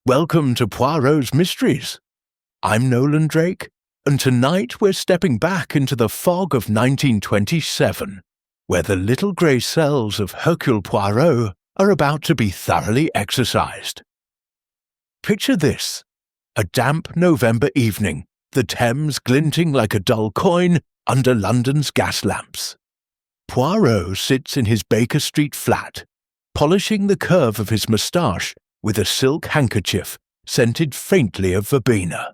Welcome to Poirot's Mysteries. I'm Nolan Drake, and tonight we're stepping back into the fog of 1927, where the little grey cells of Hercule Poirot are about to be thoroughly exercised. Picture this: a damp November evening, the Thames glinting like a dull coin under London's gas lamps. Poirot sits in his Baker Street flat, polishing the curve of his moustache with a silk handkerchief scented faintly of verbena.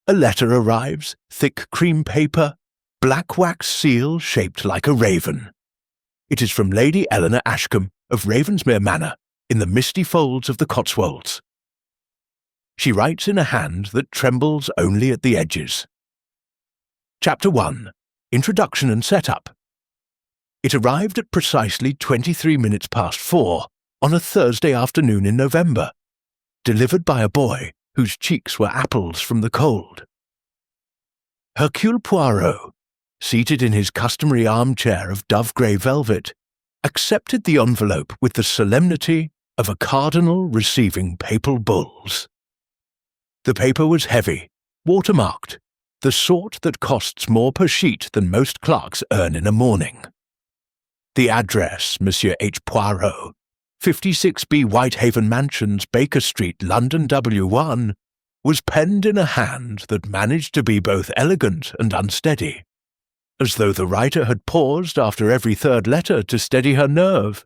A letter arrives, thick cream paper, black wax seal shaped like a raven. It is from Lady Eleanor Ashcombe of Ravensmere Manor in the misty folds of the Cotswolds. She writes in a hand that trembles only at the edges. Chapter 1. Introduction and Setup. It arrived at precisely 23 minutes past 4 on a Thursday afternoon in November, delivered by a boy whose cheeks were apples from the cold. Hercule Poirot, seated in his customary armchair of dove-grey velvet, accepted the envelope with the solemnity of a cardinal receiving papal bulls. The paper was heavy, watermarked, the sort that costs more per sheet than most clerks earn in a morning. The address, Monsieur H. Poirot, 56B Whitehaven Mansions, Baker Street, London W1, was penned in a hand that managed to be both elegant and unsteady, as though the writer had paused after every third letter to steady her nerve.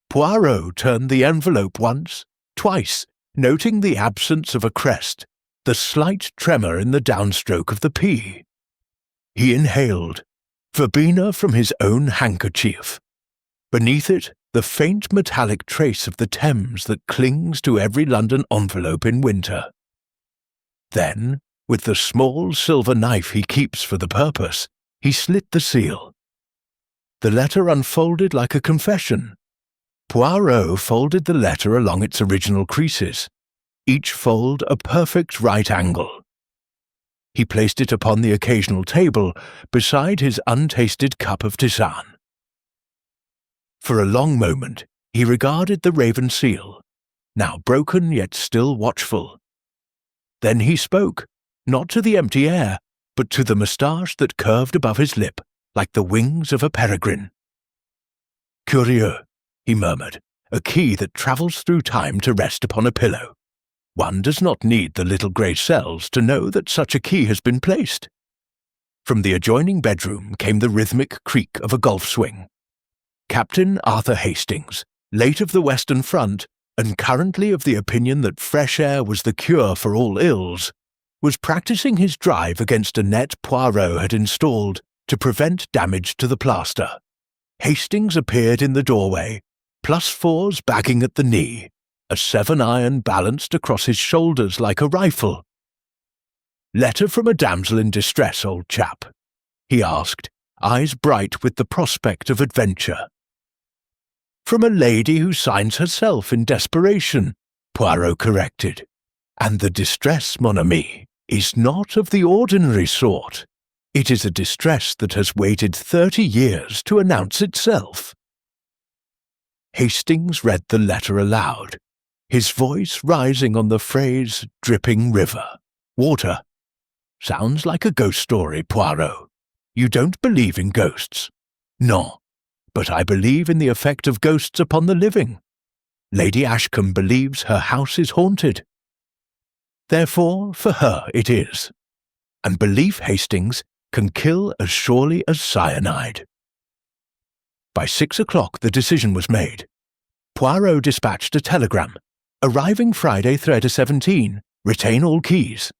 Poirot turned the envelope once, twice, noting the absence of a crest, the slight tremor in the downstroke of the P. He inhaled, verbena from his own handkerchief. Beneath it, the faint metallic trace of the Thames that clings to every London envelope in winter. Then, with the small silver knife he keeps for the purpose, he slit the seal. The letter unfolded like a confession. Poirot folded the letter along its original creases, each fold a perfect right angle. He placed it upon the occasional table beside his untasted cup of tisane. For a long moment he regarded the raven seal, now broken yet still watchful. Then he spoke, not to the empty air, but to the moustache that curved above his lip like the wings of a peregrine. "Curieux," he murmured, "a key that travels through time to rest upon a pillow. One does not need the little grey cells to know that such a key has been placed." From the adjoining bedroom came the rhythmic creak of a golf swing. Captain Arthur Hastings, late of the Western Front, and currently of the opinion that fresh air was the cure for all ills, was practising his drive against a net Poirot had installed to prevent damage to the plaster. Hastings appeared in the doorway, +4s bagging at the knee, a 7-iron balanced across his shoulders like a rifle. "Letter from a damsel in distress, old chap?" he asked, eyes bright with the prospect of adventure. "From a lady who signs herself in desperation," Poirot corrected. "And the distress, mon ami, is not of the ordinary sort. It is a distress that has waited 30 years to announce itself." Hastings read the letter aloud, his voice rising on the phrase dripping river. "Water. Sounds like a ghost story, Poirot. You don't believe in ghosts?" "No. But I believe in the effect of ghosts upon the living. Lady Ashcombe believes her house is haunted. Therefore, for her it is. And belief, Hastings, can kill as surely as cyanide." By 6 o'clock the decision was made. Poirot dispatched a telegram, "Arriving Friday 3rd 17, retain all keys."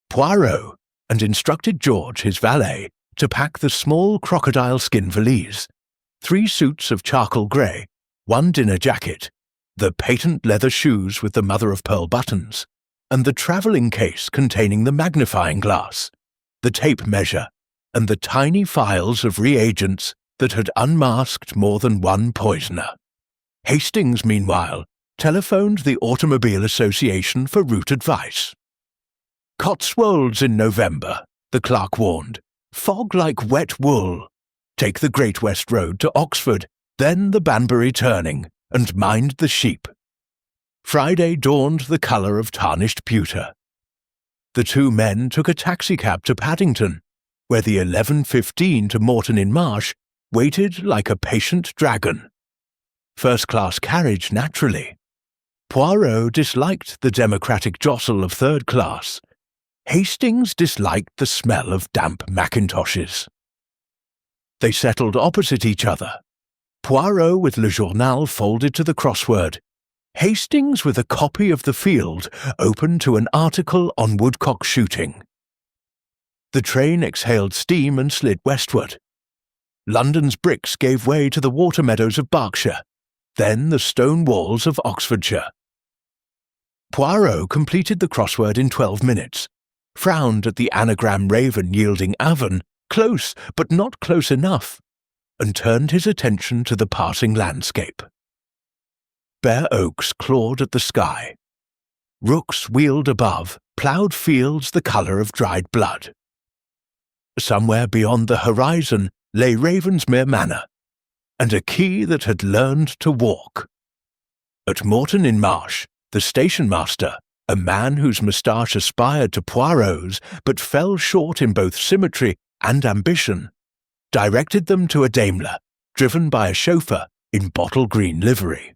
Poirot, and instructed George, his valet, to pack the small crocodile skin valise, 3 suits of charcoal grey, 1 dinner jacket, the patent leather shoes with the mother-of-pearl buttons, and the travelling case containing the magnifying glass, the tape measure, and the tiny phials of reagents that had unmasked more than one poisoner. Hastings, meanwhile, telephoned the Automobile Association for route advice. "Cotswolds in November," the clerk warned. "Fog like wet wool. Take the Great West Road to Oxford, then the Banbury turning, and mind the sheep." Friday dawned the colour of tarnished pewter. The two men took a taxicab to Paddington, where the 11:15 to Morton-in-Marsh waited like a patient dragon. First-class carriage, naturally. Poirot disliked the democratic jostle of third class. Hastings disliked the smell of damp Macintoshes. They settled opposite each other. Poirot with Le Journal folded to the crossword, Hastings with a copy of The Field open to an article on woodcock shooting. The train exhaled steam and slid westward. London's bricks gave way to the water meadows of Berkshire, then the stone walls of Oxfordshire. Poirot completed the crossword in 12 minutes, frowned at the anagram raven yielding Avon, close but not close enough, and turned his attention to the passing landscape. Bare oaks clawed at the sky. Rooks wheeled above, ploughed fields the colour of dried blood. Somewhere beyond the horizon lay Ravensmere Manor, and a quay that had learned to walk. At Morton-in-Marsh, the station-master, a man whose moustache aspired to Poirot's but fell short in both symmetry and ambition, directed them to a Daimler, driven by a chauffeur in bottle-green livery.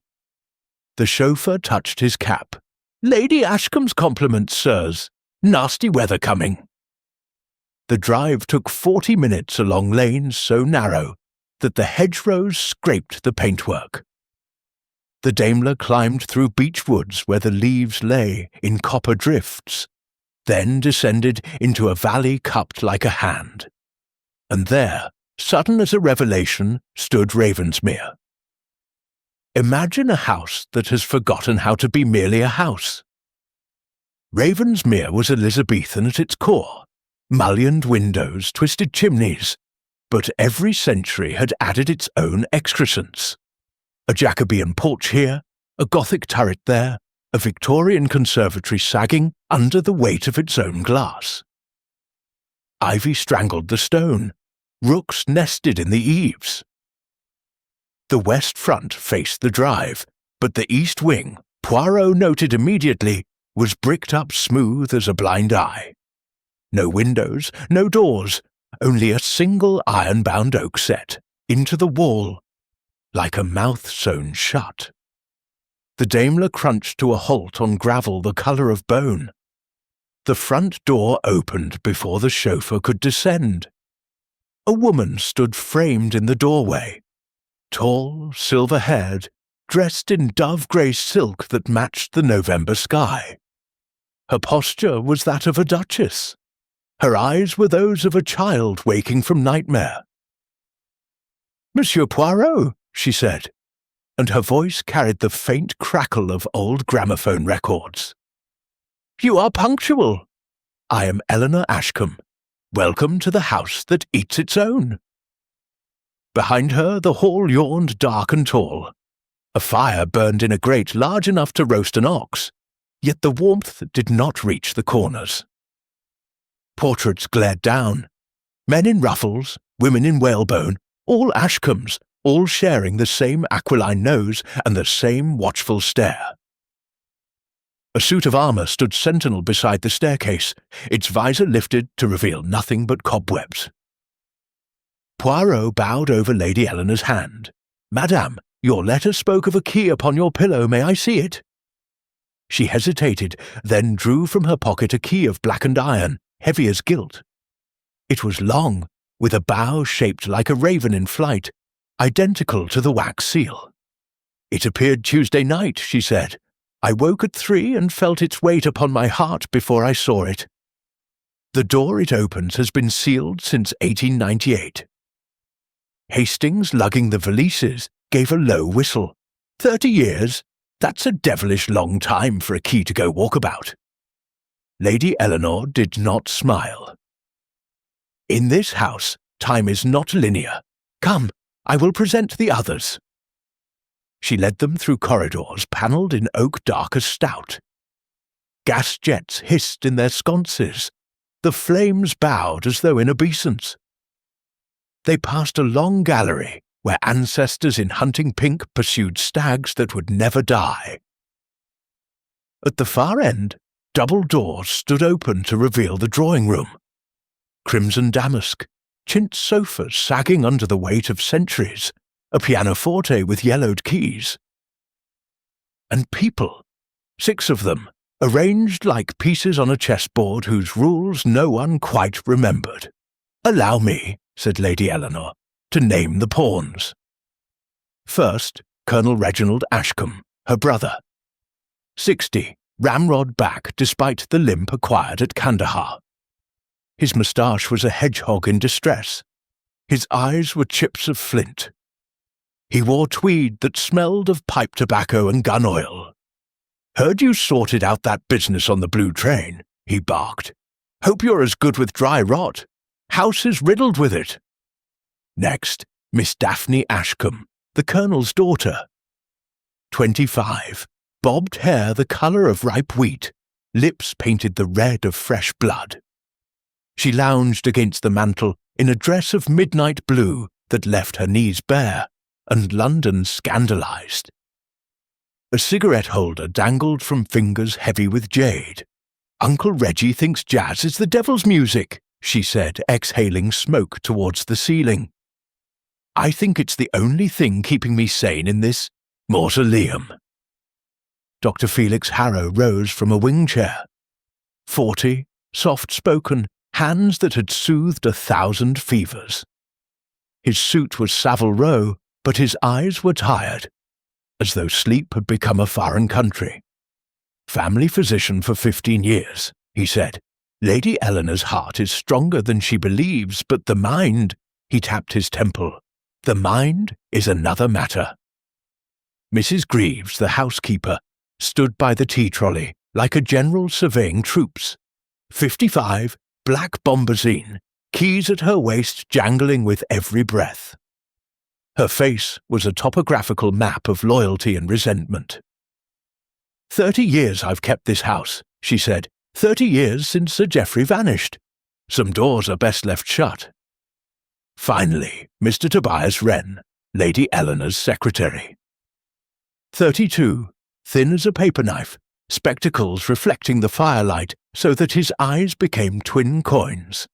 The chauffeur touched his cap. "Lady Ashcombe's compliments, sirs. Nasty weather coming." The drive took 40 minutes along lanes so narrow that the hedgerows scraped the paintwork. The Daimler climbed through beech woods where the leaves lay in copper drifts, then descended into a valley cupped like a hand. And there, sudden as a revelation, stood Ravensmere. Imagine a house that has forgotten how to be merely a house. Ravensmere was Elizabethan at its core. Mullioned windows, twisted chimneys, but every century had added its own excrescence. A Jacobean porch here, a Gothic turret there, a Victorian conservatory sagging under the weight of its own glass. Ivy strangled the stone. Rooks nested in the eaves. The west front faced the drive, but the east wing, Poirot noted immediately, was bricked up smooth as a blind eye. No windows, no doors, only a single iron-bound oak set, into the wall, like a mouth sewn shut. The Daimler crunched to a halt on gravel the colour of bone. The front door opened before the chauffeur could descend. A woman stood framed in the doorway, tall, silver-haired, dressed in dove-grey silk that matched the November sky. Her posture was that of a duchess. Her eyes were those of a child waking from nightmare. "Monsieur Poirot," she said, and her voice carried the faint crackle of old gramophone records. "You are punctual. I am Eleanor Ashcombe. Welcome to the house that eats its own." Behind her the hall yawned dark and tall. A fire burned in a grate large enough to roast an ox, yet the warmth did not reach the corners. Portraits glared down. Men in ruffles, women in whalebone, all Ashcombes, all sharing the same aquiline nose and the same watchful stare. A suit of armour stood sentinel beside the staircase, its visor lifted to reveal nothing but cobwebs. Poirot bowed over Lady Eleanor's hand. "Madame, your letter spoke of a key upon your pillow. May I see it?" She hesitated, then drew from her pocket a key of blackened iron, heavy as gilt. It was long, with a bow shaped like a raven in flight, identical to the wax seal. "It appeared Tuesday night," she said. "I woke at 3 and felt its weight upon my heart before I saw it. The door it opens has been sealed since 1898. Hastings, lugging the valises, gave a low whistle. 30 years? That's a devilish long time for a key to go walkabout. Lady Eleanor did not smile. "In this house, time is not linear. Come, I will present the others." She led them through corridors panelled in oak dark as stout. Gas jets hissed in their sconces. The flames bowed as though in obeisance. They passed a long gallery where ancestors in hunting pink pursued stags that would never die. At the far end, double doors stood open to reveal the drawing room. Crimson damask, chintz sofas sagging under the weight of centuries, a pianoforte with yellowed keys. And people, 6 of them, arranged like pieces on a chessboard whose rules no one quite remembered. "Allow me," said Lady Eleanor, "to name the pawns." First, Colonel Reginald Ashcombe, her brother. 60, ramrod back despite the limp acquired at Kandahar. His moustache was a hedgehog in distress. His eyes were chips of flint. He wore tweed that smelled of pipe tobacco and gun oil. "Heard you sorted out that business on the blue train," he barked. "Hope you're as good with dry rot. House is riddled with it." Next, Miss Daphne Ashcombe, the Colonel's daughter. 25, bobbed hair the colour of ripe wheat, lips painted the red of fresh blood. She lounged against the mantel in a dress of midnight blue that left her knees bare, and London scandalised. A cigarette holder dangled from fingers heavy with jade. "Uncle Reggie thinks jazz is the devil's music," she said, exhaling smoke towards the ceiling. "I think it's the only thing keeping me sane in this mausoleum." Dr. Felix Harrow rose from a wing chair. 40, soft-spoken, hands that had soothed 1,000 fevers. His suit was Savile Row, but his eyes were tired, as though sleep had become a foreign country. "Family physician for 15 years, he said. "Lady Eleanor's heart is stronger than she believes, but the mind," he tapped his temple, "the mind is another matter." Mrs. Greaves, the housekeeper, stood by the tea trolley like a general surveying troops. 55, black bombazine, keys at her waist jangling with every breath. Her face was a topographical map of loyalty and resentment. 30 years I've kept this house," she said. 30 years since Sir Geoffrey vanished. Some doors are best left shut." Finally, Mr. Tobias Wren, Lady Eleanor's secretary. 32, thin as a paper knife, spectacles reflecting the firelight so that his eyes became twin coins.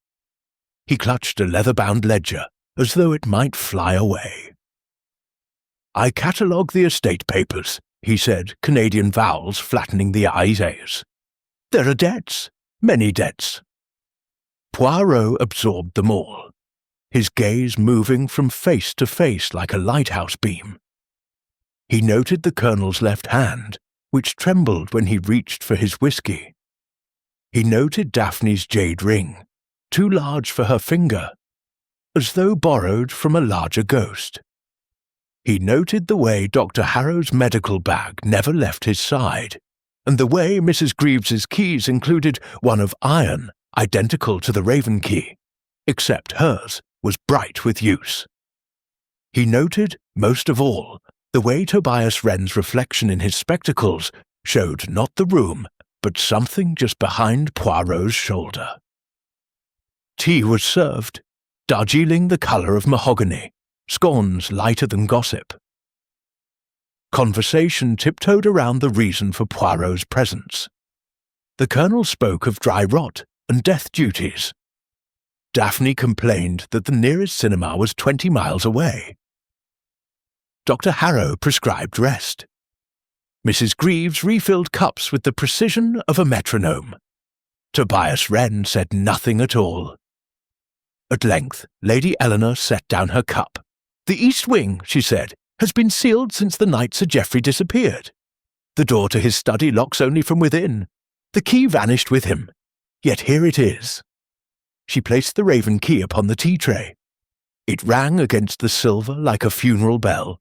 He clutched a leather-bound ledger, as though it might fly away. "I catalogue the estate papers," he said, Canadian vowels flattening the I's. "There are debts, many debts." Poirot absorbed them all, his gaze moving from face to face like a lighthouse beam. He noted the Colonel's left hand, which trembled when he reached for his whiskey. He noted Daphne's jade ring, too large for her finger, as though borrowed from a larger ghost. He noted the way Dr. Harrow's medical bag never left his side, and the way Mrs. Greaves's keys included one of iron, identical to the Raven key, except hers was bright with use. He noted, most of all, the way Tobias Wren's reflection in his spectacles showed not the room, but something just behind Poirot's shoulder. Tea was served, Darjeeling the colour of mahogany, scones lighter than gossip. Conversation tiptoed around the reason for Poirot's presence. The Colonel spoke of dry rot and death duties. Daphne complained that the nearest cinema was 20 miles away. Dr. Harrow prescribed rest. Mrs. Greaves refilled cups with the precision of a metronome. Tobias Wren said nothing at all. At length, Lady Eleanor set down her cup. "The East Wing," she said, "has been sealed since the night Sir Geoffrey disappeared. The door to his study locks only from within. The key vanished with him. Yet here it is." She placed the Raven key upon the tea tray. It rang against the silver like a funeral bell.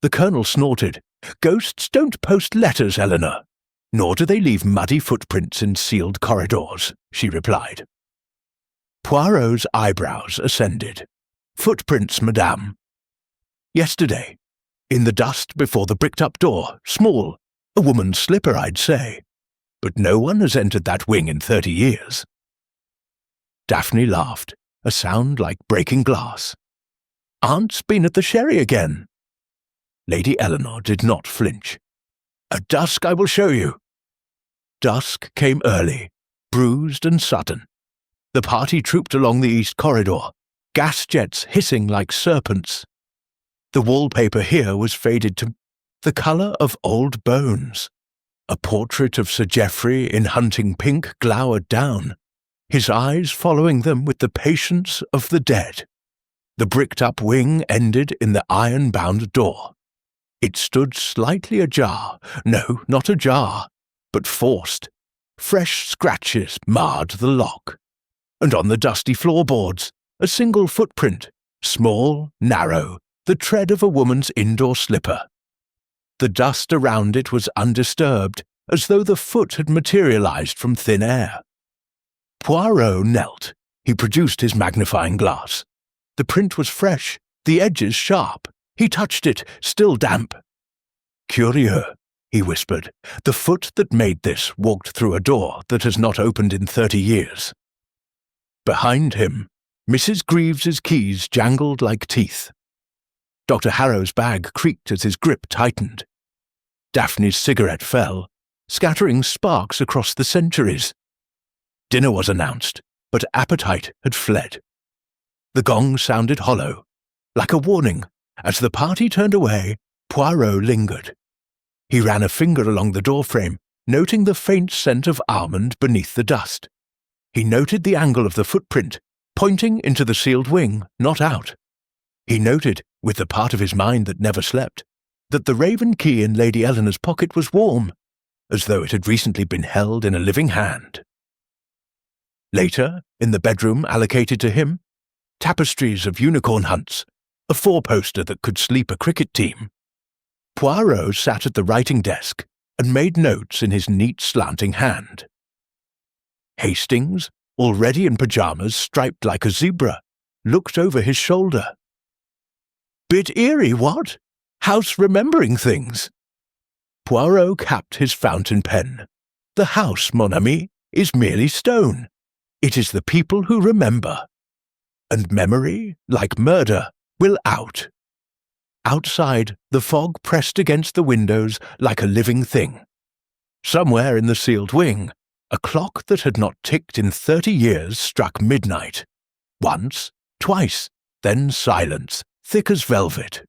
The Colonel snorted. "Ghosts don't post letters, Eleanor, nor do they leave muddy footprints in sealed corridors," she replied. Poirot's eyebrows ascended. "Footprints, madame." "Yesterday. In the dust before the bricked-up door, small, a woman's slipper, I'd say. But no one has entered that wing in 30 years. Daphne laughed, a sound like breaking glass. "Aunt's been at the sherry again." Lady Eleanor did not flinch. "At dusk I will show you. Dusk came early, bruised and sudden. The party trooped along the east corridor, gas jets hissing like serpents. The wallpaper here was faded to the colour of old bones. A portrait of Sir Geoffrey in hunting pink glowered down, his eyes following them with the patience of the dead. The bricked-up wing ended in the iron-bound door. It stood slightly ajar, no, not ajar, but forced. Fresh scratches marred the lock. And on the dusty floorboards, a single footprint, small, narrow, the tread of a woman's indoor slipper. The dust around it was undisturbed, as though the foot had materialized from thin air. Poirot knelt. He produced his magnifying glass. The print was fresh, the edges sharp. He touched it, still damp. "Curieux," he whispered. "The foot that made this walked through a door that has not opened in 30 years. Behind him, Mrs. Greaves's keys jangled like teeth. Dr. Harrow's bag creaked as his grip tightened. Daphne's cigarette fell, scattering sparks across the centuries. Dinner was announced, but appetite had fled. The gong sounded hollow, like a warning. As the party turned away, Poirot lingered. He ran a finger along the doorframe, noting the faint scent of almond beneath the dust. He noted the angle of the footprint, pointing into the sealed wing, not out. He noted, with the part of his mind that never slept, that the raven key in Lady Eleanor's pocket was warm, as though it had recently been held in a living hand. Later, in the bedroom allocated to him, tapestries of unicorn hunts, a four-poster that could sleep a cricket team. Poirot sat at the writing desk and made notes in his neat slanting hand. Hastings, already in pyjamas striped like a zebra, looked over his shoulder. "Bit eerie, what? House remembering things." Poirot capped his fountain pen. "The house, mon ami, is merely stone. It is the people who remember. And memory, like murder, will out." Outside, the fog pressed against the windows like a living thing. Somewhere in the sealed wing, a clock that had not ticked in 30 years struck midnight. Once, twice, then silence, thick as velvet.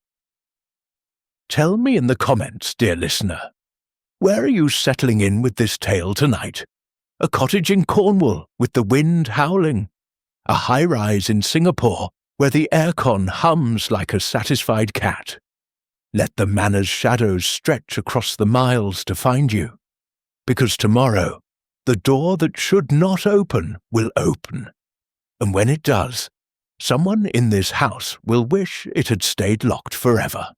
Tell me in the comments, dear listener, where are you settling in with this tale tonight? A cottage in Cornwall with the wind howling? A high-rise in Singapore where the aircon hums like a satisfied cat? Let the Manor's shadows stretch across the miles to find you, because tomorrow the door that should not open will open, and when it does, someone in this house will wish it had stayed locked forever.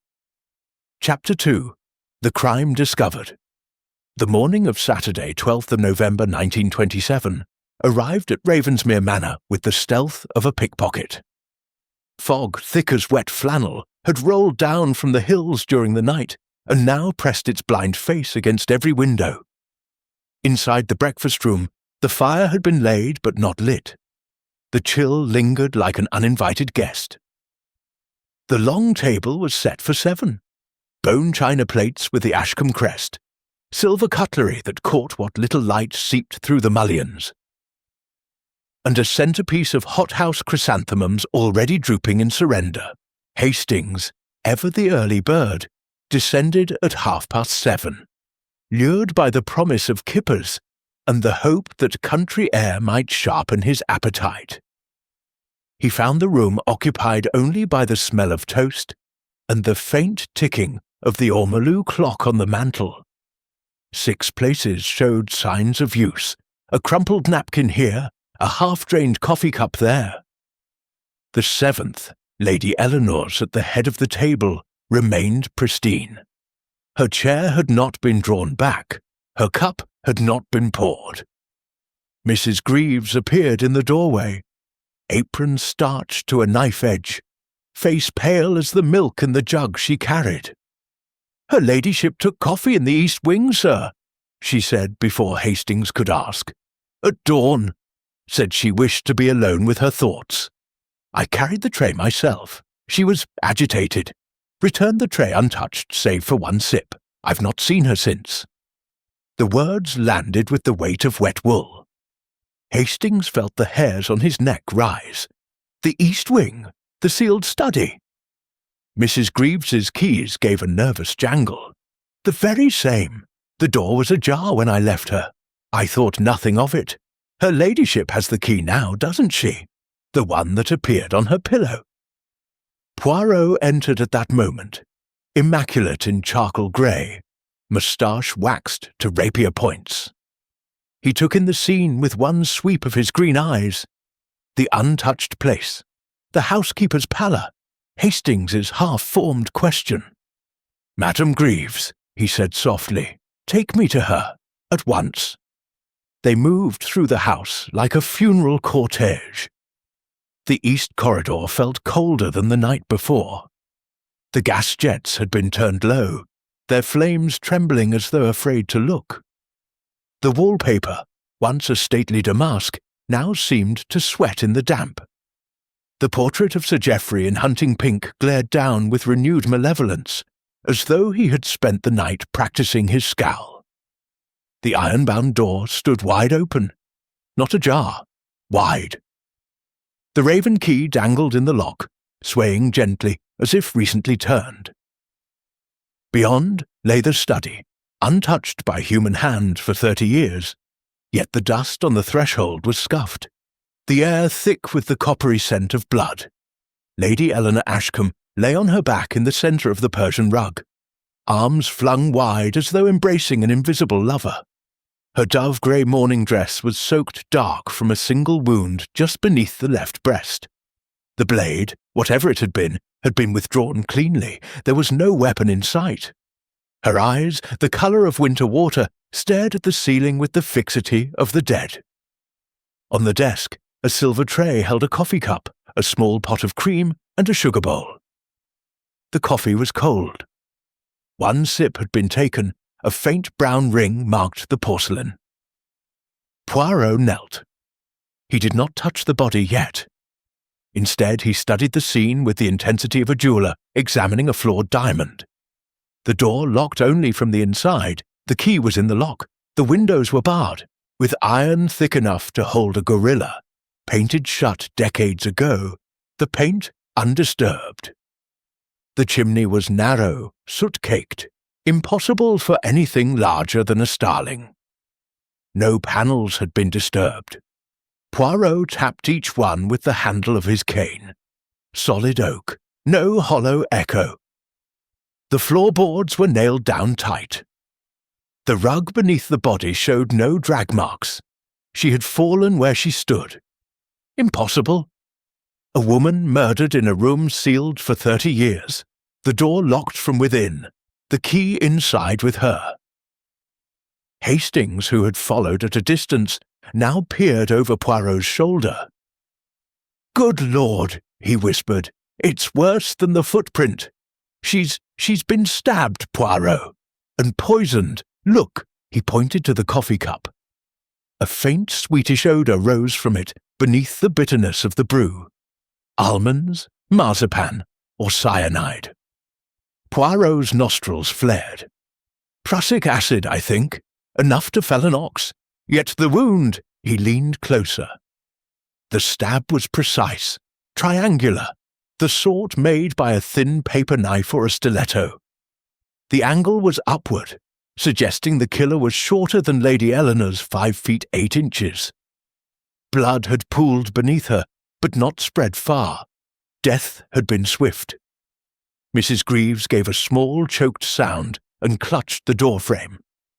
Chapter 2. The Crime Discovered. The morning of Saturday, 12th of November 1927, arrived at Ravensmere Manor with the stealth of a pickpocket. Fog thick as wet flannel had rolled down from the hills during the night and now pressed its blind face against every window. Inside the breakfast room, the fire had been laid but not lit. The chill lingered like an uninvited guest. The long table was set for 7. Bone china plates with the Ashcombe crest, silver cutlery that caught what little light seeped through the mullions, and a centrepiece of hothouse chrysanthemums already drooping in surrender. Hastings, ever the early bird, descended at 7:30, lured by the promise of kippers and the hope that country air might sharpen his appetite. He found the room occupied only by the smell of toast and the faint ticking of the ormolu clock on the mantel. 6 places showed signs of use, a crumpled napkin here, a half-drained coffee cup there. The 7th, Lady Eleanor's at the head of the table, remained pristine. Her chair had not been drawn back, her cup had not been poured. Mrs. Greaves appeared in the doorway, apron starched to a knife edge, face pale as the milk in the jug she carried. "Her ladyship took coffee in the east wing, sir," she said before Hastings could ask. "At dawn. Said she wished to be alone with her thoughts. I carried the tray myself. She was agitated. Returned the tray untouched save for one sip. I've not seen her since." The words landed with the weight of wet wool. Hastings felt the hairs on his neck rise. The East Wing, the sealed study. Mrs. Greaves's keys gave a nervous jangle. The very same. The door was ajar when I left her. I thought nothing of it. Her ladyship has the key now, doesn't she? The one that appeared on her pillow. Poirot entered at that moment, immaculate in charcoal grey, moustache waxed to rapier points. He took in the scene with one sweep of his green eyes. The untouched place, the housekeeper's pallor, Hastings's half-formed question. "Madam Greaves," he said softly, "take me to her, at once." They moved through the house like a funeral cortege. The east corridor felt colder than the night before. The gas jets had been turned low, their flames trembling as though afraid to look. The wallpaper, once a stately damask, now seemed to sweat in the damp. The portrait of Sir Geoffrey in hunting pink glared down with renewed malevolence, as though he had spent the night practising his scowl. The iron-bound door stood wide open, not ajar, wide. The raven key dangled in the lock, swaying gently as if recently turned. Beyond lay the study, untouched by human hand for 30 years, yet the dust on the threshold was scuffed, the air thick with the coppery scent of blood. Lady Eleanor Ashcombe lay on her back in the centre of the Persian rug, arms flung wide as though embracing an invisible lover. Her dove-grey morning dress was soaked dark from a single wound just beneath the left breast. The blade, whatever it had been withdrawn cleanly. There was no weapon in sight. Her eyes, the colour of winter water, stared at the ceiling with the fixity of the dead. On the desk, a silver tray held a coffee cup, a small pot of cream, and a sugar bowl. The coffee was cold. One sip had been taken. A faint brown ring marked the porcelain. Poirot knelt. He did not touch the body yet. Instead, he studied the scene with the intensity of a jeweller examining a flawed diamond. The door locked only from the inside. The key was in the lock. The windows were barred, with iron thick enough to hold a gorilla, painted shut decades ago, the paint undisturbed. The chimney was narrow, soot-caked, impossible for anything larger than a starling. No panels had been disturbed. Poirot tapped each one with the handle of his cane. Solid oak, no hollow echo. The floorboards were nailed down tight. The rug beneath the body showed no drag marks. She had fallen where she stood. Impossible. A woman murdered in a room sealed for 30 years, the door locked from within, the key inside with her. Hastings, who had followed at a distance, now peered over Poirot's shoulder. "Good Lord," he whispered, "it's worse than the footprint. She's been stabbed, Poirot, and poisoned. Look," he pointed to the coffee cup. A faint sweetish odour rose from it beneath the bitterness of the brew. Almonds, marzipan, or cyanide. Poirot's nostrils flared. "Prussic acid, I think. Enough to fell an ox. Yet the wound," he leaned closer. The stab was precise, triangular, the sort made by a thin paper knife or a stiletto. The angle was upward, suggesting the killer was shorter than Lady Eleanor's 5 feet 8 inches. Blood had pooled beneath her, but not spread far. Death had been swift. Mrs. Greaves gave a small, choked sound and clutched the doorframe.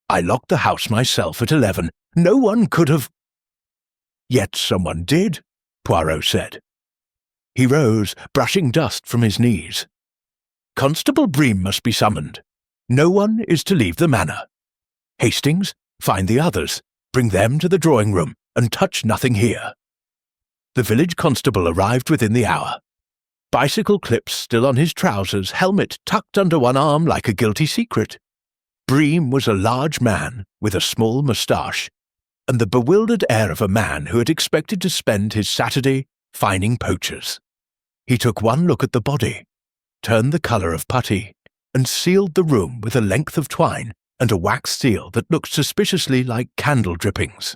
"I locked the house myself at 11. No one could have—" "Yet someone did," Poirot said. He rose, brushing dust from his knees. "Constable Bream must be summoned. No one is to leave the manor. Hastings, find the others, bring them to the drawing-room, and touch nothing here." The village constable arrived within the hour. Bicycle clips still on his trousers, helmet tucked under one arm like a guilty secret. Bream was a large man with a small moustache, and the bewildered air of a man who had expected to spend his Saturday fining poachers. He took one look at the body, turned the colour of putty, and sealed the room with a length of twine and a wax seal that looked suspiciously like candle drippings.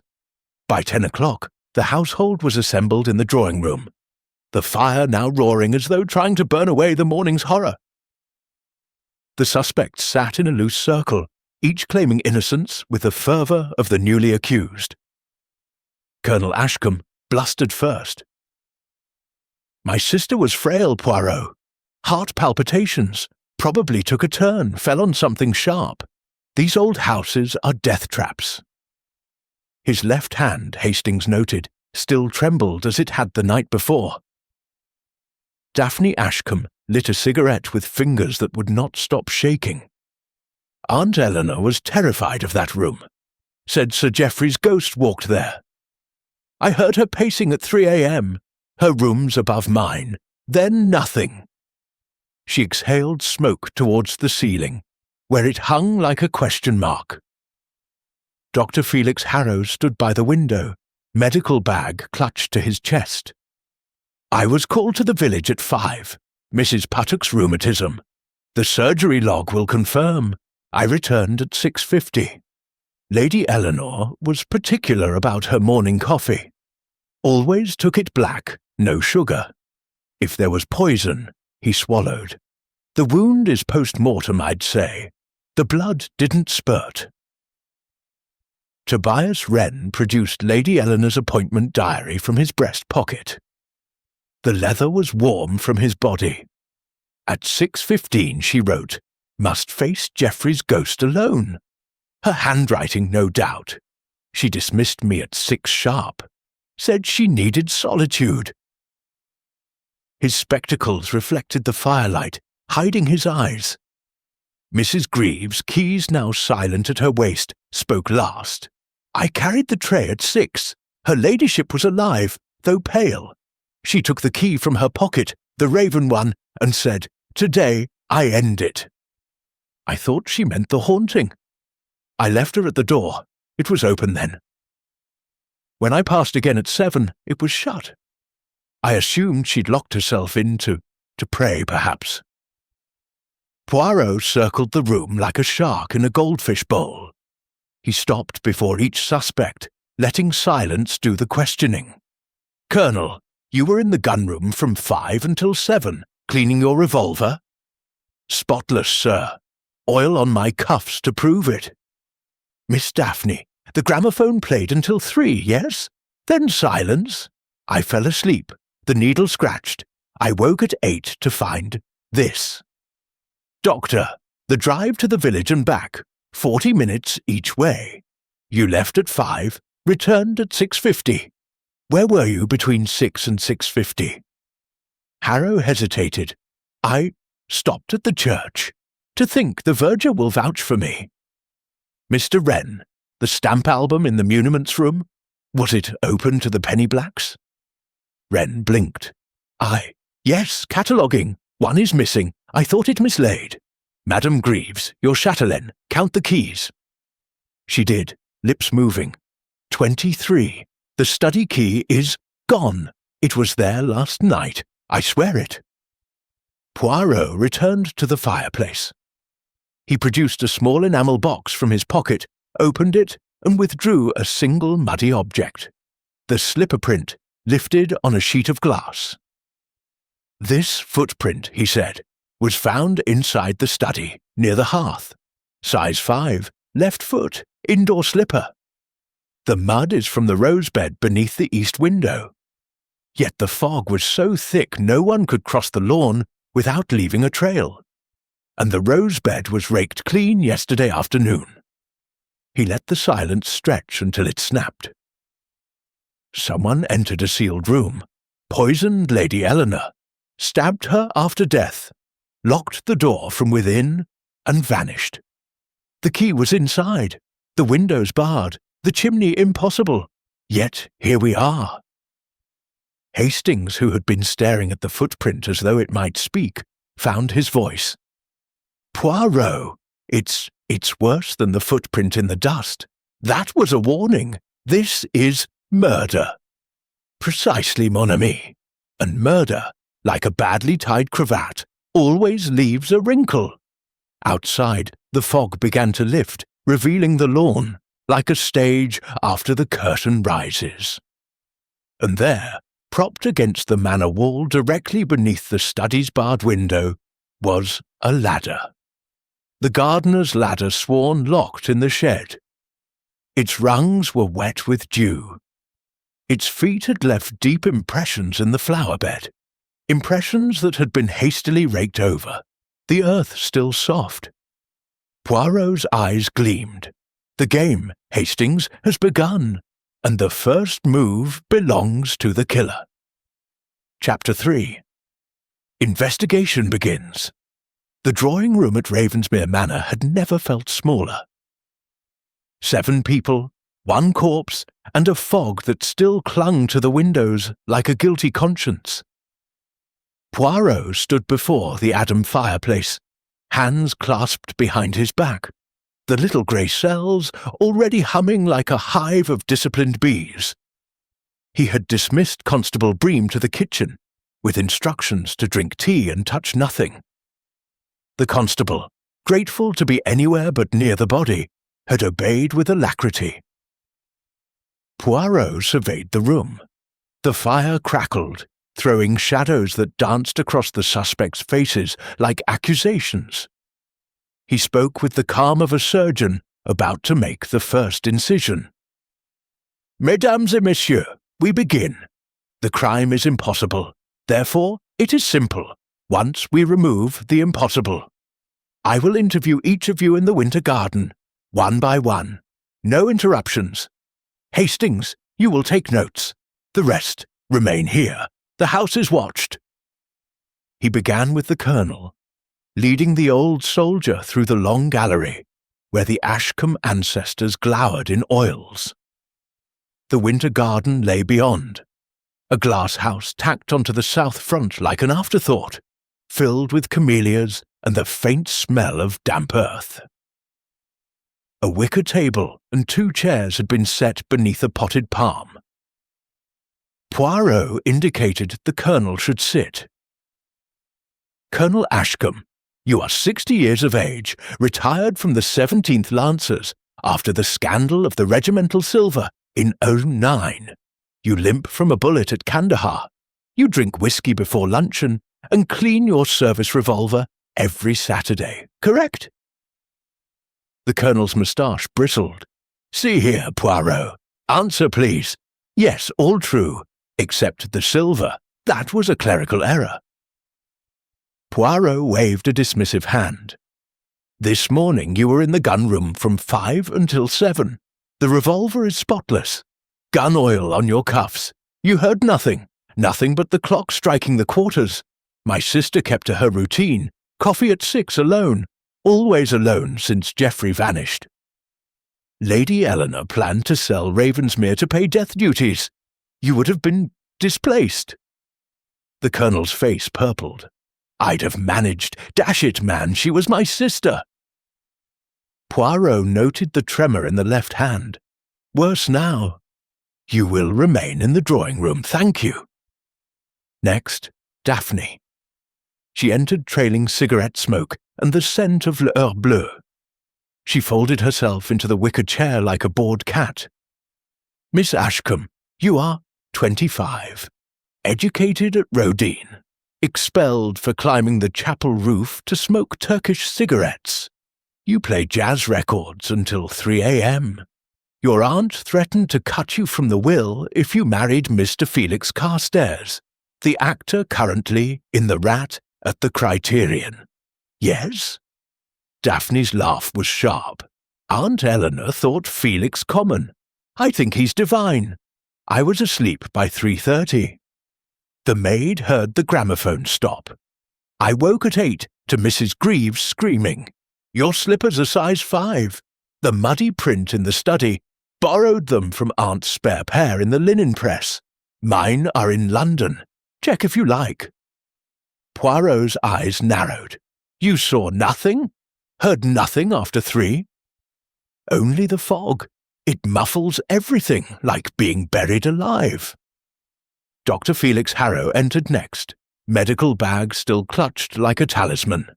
By 10 o'clock, the household was assembled in the drawing room, the fire now roaring as though trying to burn away the morning's horror. The suspects sat in a loose circle, each claiming innocence with the fervour of the newly accused. Colonel Ashcombe blustered first. "My sister was frail, Poirot. Heart palpitations. Probably took a turn, fell on something sharp. These old houses are death traps." His left hand, Hastings noted, still trembled as it had the night before. Daphne Ashcombe lit a cigarette with fingers that would not stop shaking. "Aunt Eleanor was terrified of that room. Said Sir Geoffrey's ghost walked there. I heard her pacing at 3 a.m. Her room's above mine. Then nothing." She exhaled smoke towards the ceiling, where it hung like a question mark. Dr. Felix Harrow stood by the window, medical bag clutched to his chest. "I was called to the village at 5. Mrs. Puttock's rheumatism. The surgery log will confirm. I returned at 6:50. Lady Eleanor was particular about her morning coffee. Always took it black, no sugar. If there was poison, he swallowed. The wound is post-mortem, I'd say. The blood didn't spurt." Tobias Wren produced Lady Eleanor's appointment diary from his breast pocket. The leather was warm from his body. At 6:15 she wrote, "Must face Geoffrey's ghost alone." Her handwriting, no doubt. She dismissed me at 6 sharp. Said she needed solitude. His spectacles reflected the firelight, hiding his eyes. Mrs. Greaves, keys now silent at her waist, spoke last. "I carried the tray at 6. Her ladyship was alive, though pale. She took the key from her pocket, the raven one, and said, 'Today I end it.' I thought she meant the haunting. I left her at the door. It was open then. When I passed again at 7, it was shut. I assumed she'd locked herself in to pray, perhaps." Poirot circled the room like a shark in a goldfish bowl. He stopped before each suspect, letting silence do the questioning. "Colonel, you were in the gun-room from 5 until 7, cleaning your revolver?" "Spotless, sir. Oil on my cuffs to prove it." "Miss Daphne, the gramophone played until 3, yes? Then silence. I fell asleep. The needle scratched. I woke at 8 to find this. Doctor, the drive to the village and back, 40 minutes each way. You left at 5, returned at 6:50. Where were you between 6 and 6:50? Harrow hesitated. "I stopped at the church. To think the verger will vouch for me." "Mr. Wren, the stamp album in the muniments room, was it open to the penny blacks?" Wren blinked. Yes, cataloguing. One is missing. I thought it mislaid. Madame Greaves, your chatelaine, count the keys." She did, lips moving. 23. The study key is gone. It was there last night. I swear it. Poirot returned to the fireplace. He produced a small enamel box from his pocket, opened it, and withdrew a single muddy object. The slipper print, lifted on a sheet of glass. "This footprint," he said, "was found inside the study, near the hearth. Size 5, left foot, indoor slipper. The mud is from the rose bed beneath the east window. Yet the fog was so thick no one could cross the lawn without leaving a trail. And the rose bed was raked clean yesterday afternoon." He let the silence stretch until it snapped. "Someone entered a sealed room, poisoned Lady Eleanor, stabbed her after death, locked the door from within, and vanished. The key was inside, the windows barred, the chimney impossible, yet here we are." Hastings, who had been staring at the footprint as though it might speak, found his voice. "Poirot, it's worse than the footprint in the dust. That was a warning. This is murder." "Precisely, mon ami. And murder, like a badly tied cravat, always leaves a wrinkle." Outside, the fog began to lift, revealing the lawn, like a stage after the curtain rises. And there, propped against the manor wall directly beneath the study's barred window, was a ladder. The gardener's ladder sworn locked in the shed. Its rungs were wet with dew. Its feet had left deep impressions in the flower bed, impressions that had been hastily raked over, the earth still soft. Poirot's eyes gleamed. The game, Hastings, has begun, and the first move belongs to the killer. Chapter 3. Investigation begins. The drawing room at Ravensmere Manor had never felt smaller. 7 people, 1 corpse, and a fog that still clung to the windows like a guilty conscience. Poirot stood before the Adam fireplace, hands clasped behind his back, the little grey cells already humming like a hive of disciplined bees. He had dismissed Constable Bream to the kitchen, with instructions to drink tea and touch nothing. The constable, grateful to be anywhere but near the body, had obeyed with alacrity. Poirot surveyed the room. The fire crackled, throwing shadows that danced across the suspects' faces like accusations. He spoke with the calm of a surgeon about to make the first incision. "Mesdames et messieurs, we begin. The crime is impossible. Therefore, it is simple. Once we remove the impossible. I will interview each of you in the winter garden, one by one. No interruptions. Hastings, you will take notes. The rest remain here. The house is watched." He began with the colonel, leading the old soldier through the long gallery, where the Ashcombe ancestors glowered in oils. The winter garden lay beyond, a glass house tacked onto the south front like an afterthought, filled with camellias and the faint smell of damp earth. A wicker table and 2 chairs had been set beneath a potted palm. Poirot indicated the colonel should sit. "Colonel Ashcombe, you are 60 years of age, retired from the 17th Lancers after the scandal of the regimental silver in 09. You limp from a bullet at Kandahar. You drink whiskey before luncheon and clean your service revolver every Saturday, correct?" The colonel's moustache bristled. "See here, Poirot. Answer, please. Yes, all true, except the silver. That was a clerical error." Poirot waved a dismissive hand. "This morning you were in the gun room from 5 until 7. The revolver is spotless. Gun oil on your cuffs. You heard nothing. Nothing but the clock striking the quarters. My sister kept to her routine. Coffee at 6 alone. Always alone since Geoffrey vanished. Lady Eleanor planned to sell Ravensmere to pay death duties. You would have been displaced." The colonel's face purpled. "I'd have managed. Dash it, man, she was my sister." Poirot noted the tremor in the left hand. "Worse now. You will remain in the drawing room, thank you." Next, Daphne. She entered trailing cigarette smoke and the scent of l'heure bleue. She folded herself into the wicker chair like a bored cat. "Miss Ashcombe, you are 25, educated at Whodunit, expelled for climbing the chapel roof to smoke Turkish cigarettes. You play jazz records until 3 a.m. Your aunt threatened to cut you from the will if you married Mr. Felix Carstairs, the actor currently in The Rat at the Criterion. Yes?" Daphne's laugh was sharp. "Aunt Eleanor thought Felix common. I think he's divine. I was asleep by 3:30. The maid heard the gramophone stop. I woke at 8 to Mrs. Greaves screaming, 'Your slippers are size 5. The muddy print in the study. Borrowed them from Aunt's spare pair in the linen press. Mine are in London. Check if you like.'" Poirot's eyes narrowed. "You saw nothing? Heard nothing after 3? "Only the fog. It muffles everything, like being buried alive." Dr. Felix Harrow entered next, medical bag still clutched like a talisman.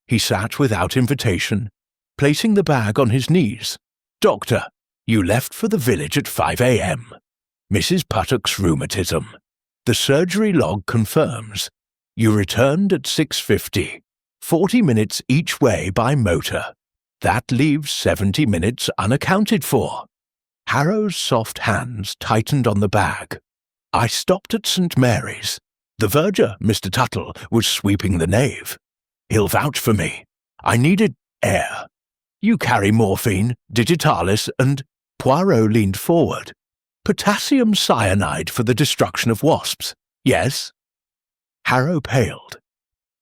He sat without invitation, placing the bag on his knees. "Doctor, you left for the village at 5 a.m. Mrs. Puttock's rheumatism. The surgery log confirms. You returned at 6:50, 40 minutes each way by motor. That leaves 70 minutes unaccounted for." Harrow's soft hands tightened on the bag. "I stopped at St. Mary's. The verger, Mr. Tuttle, was sweeping the nave. He'll vouch for me. I needed air. You carry morphine, digitalis, and—" Poirot leaned forward. "Potassium cyanide for the destruction of wasps. Yes?" Harrow paled.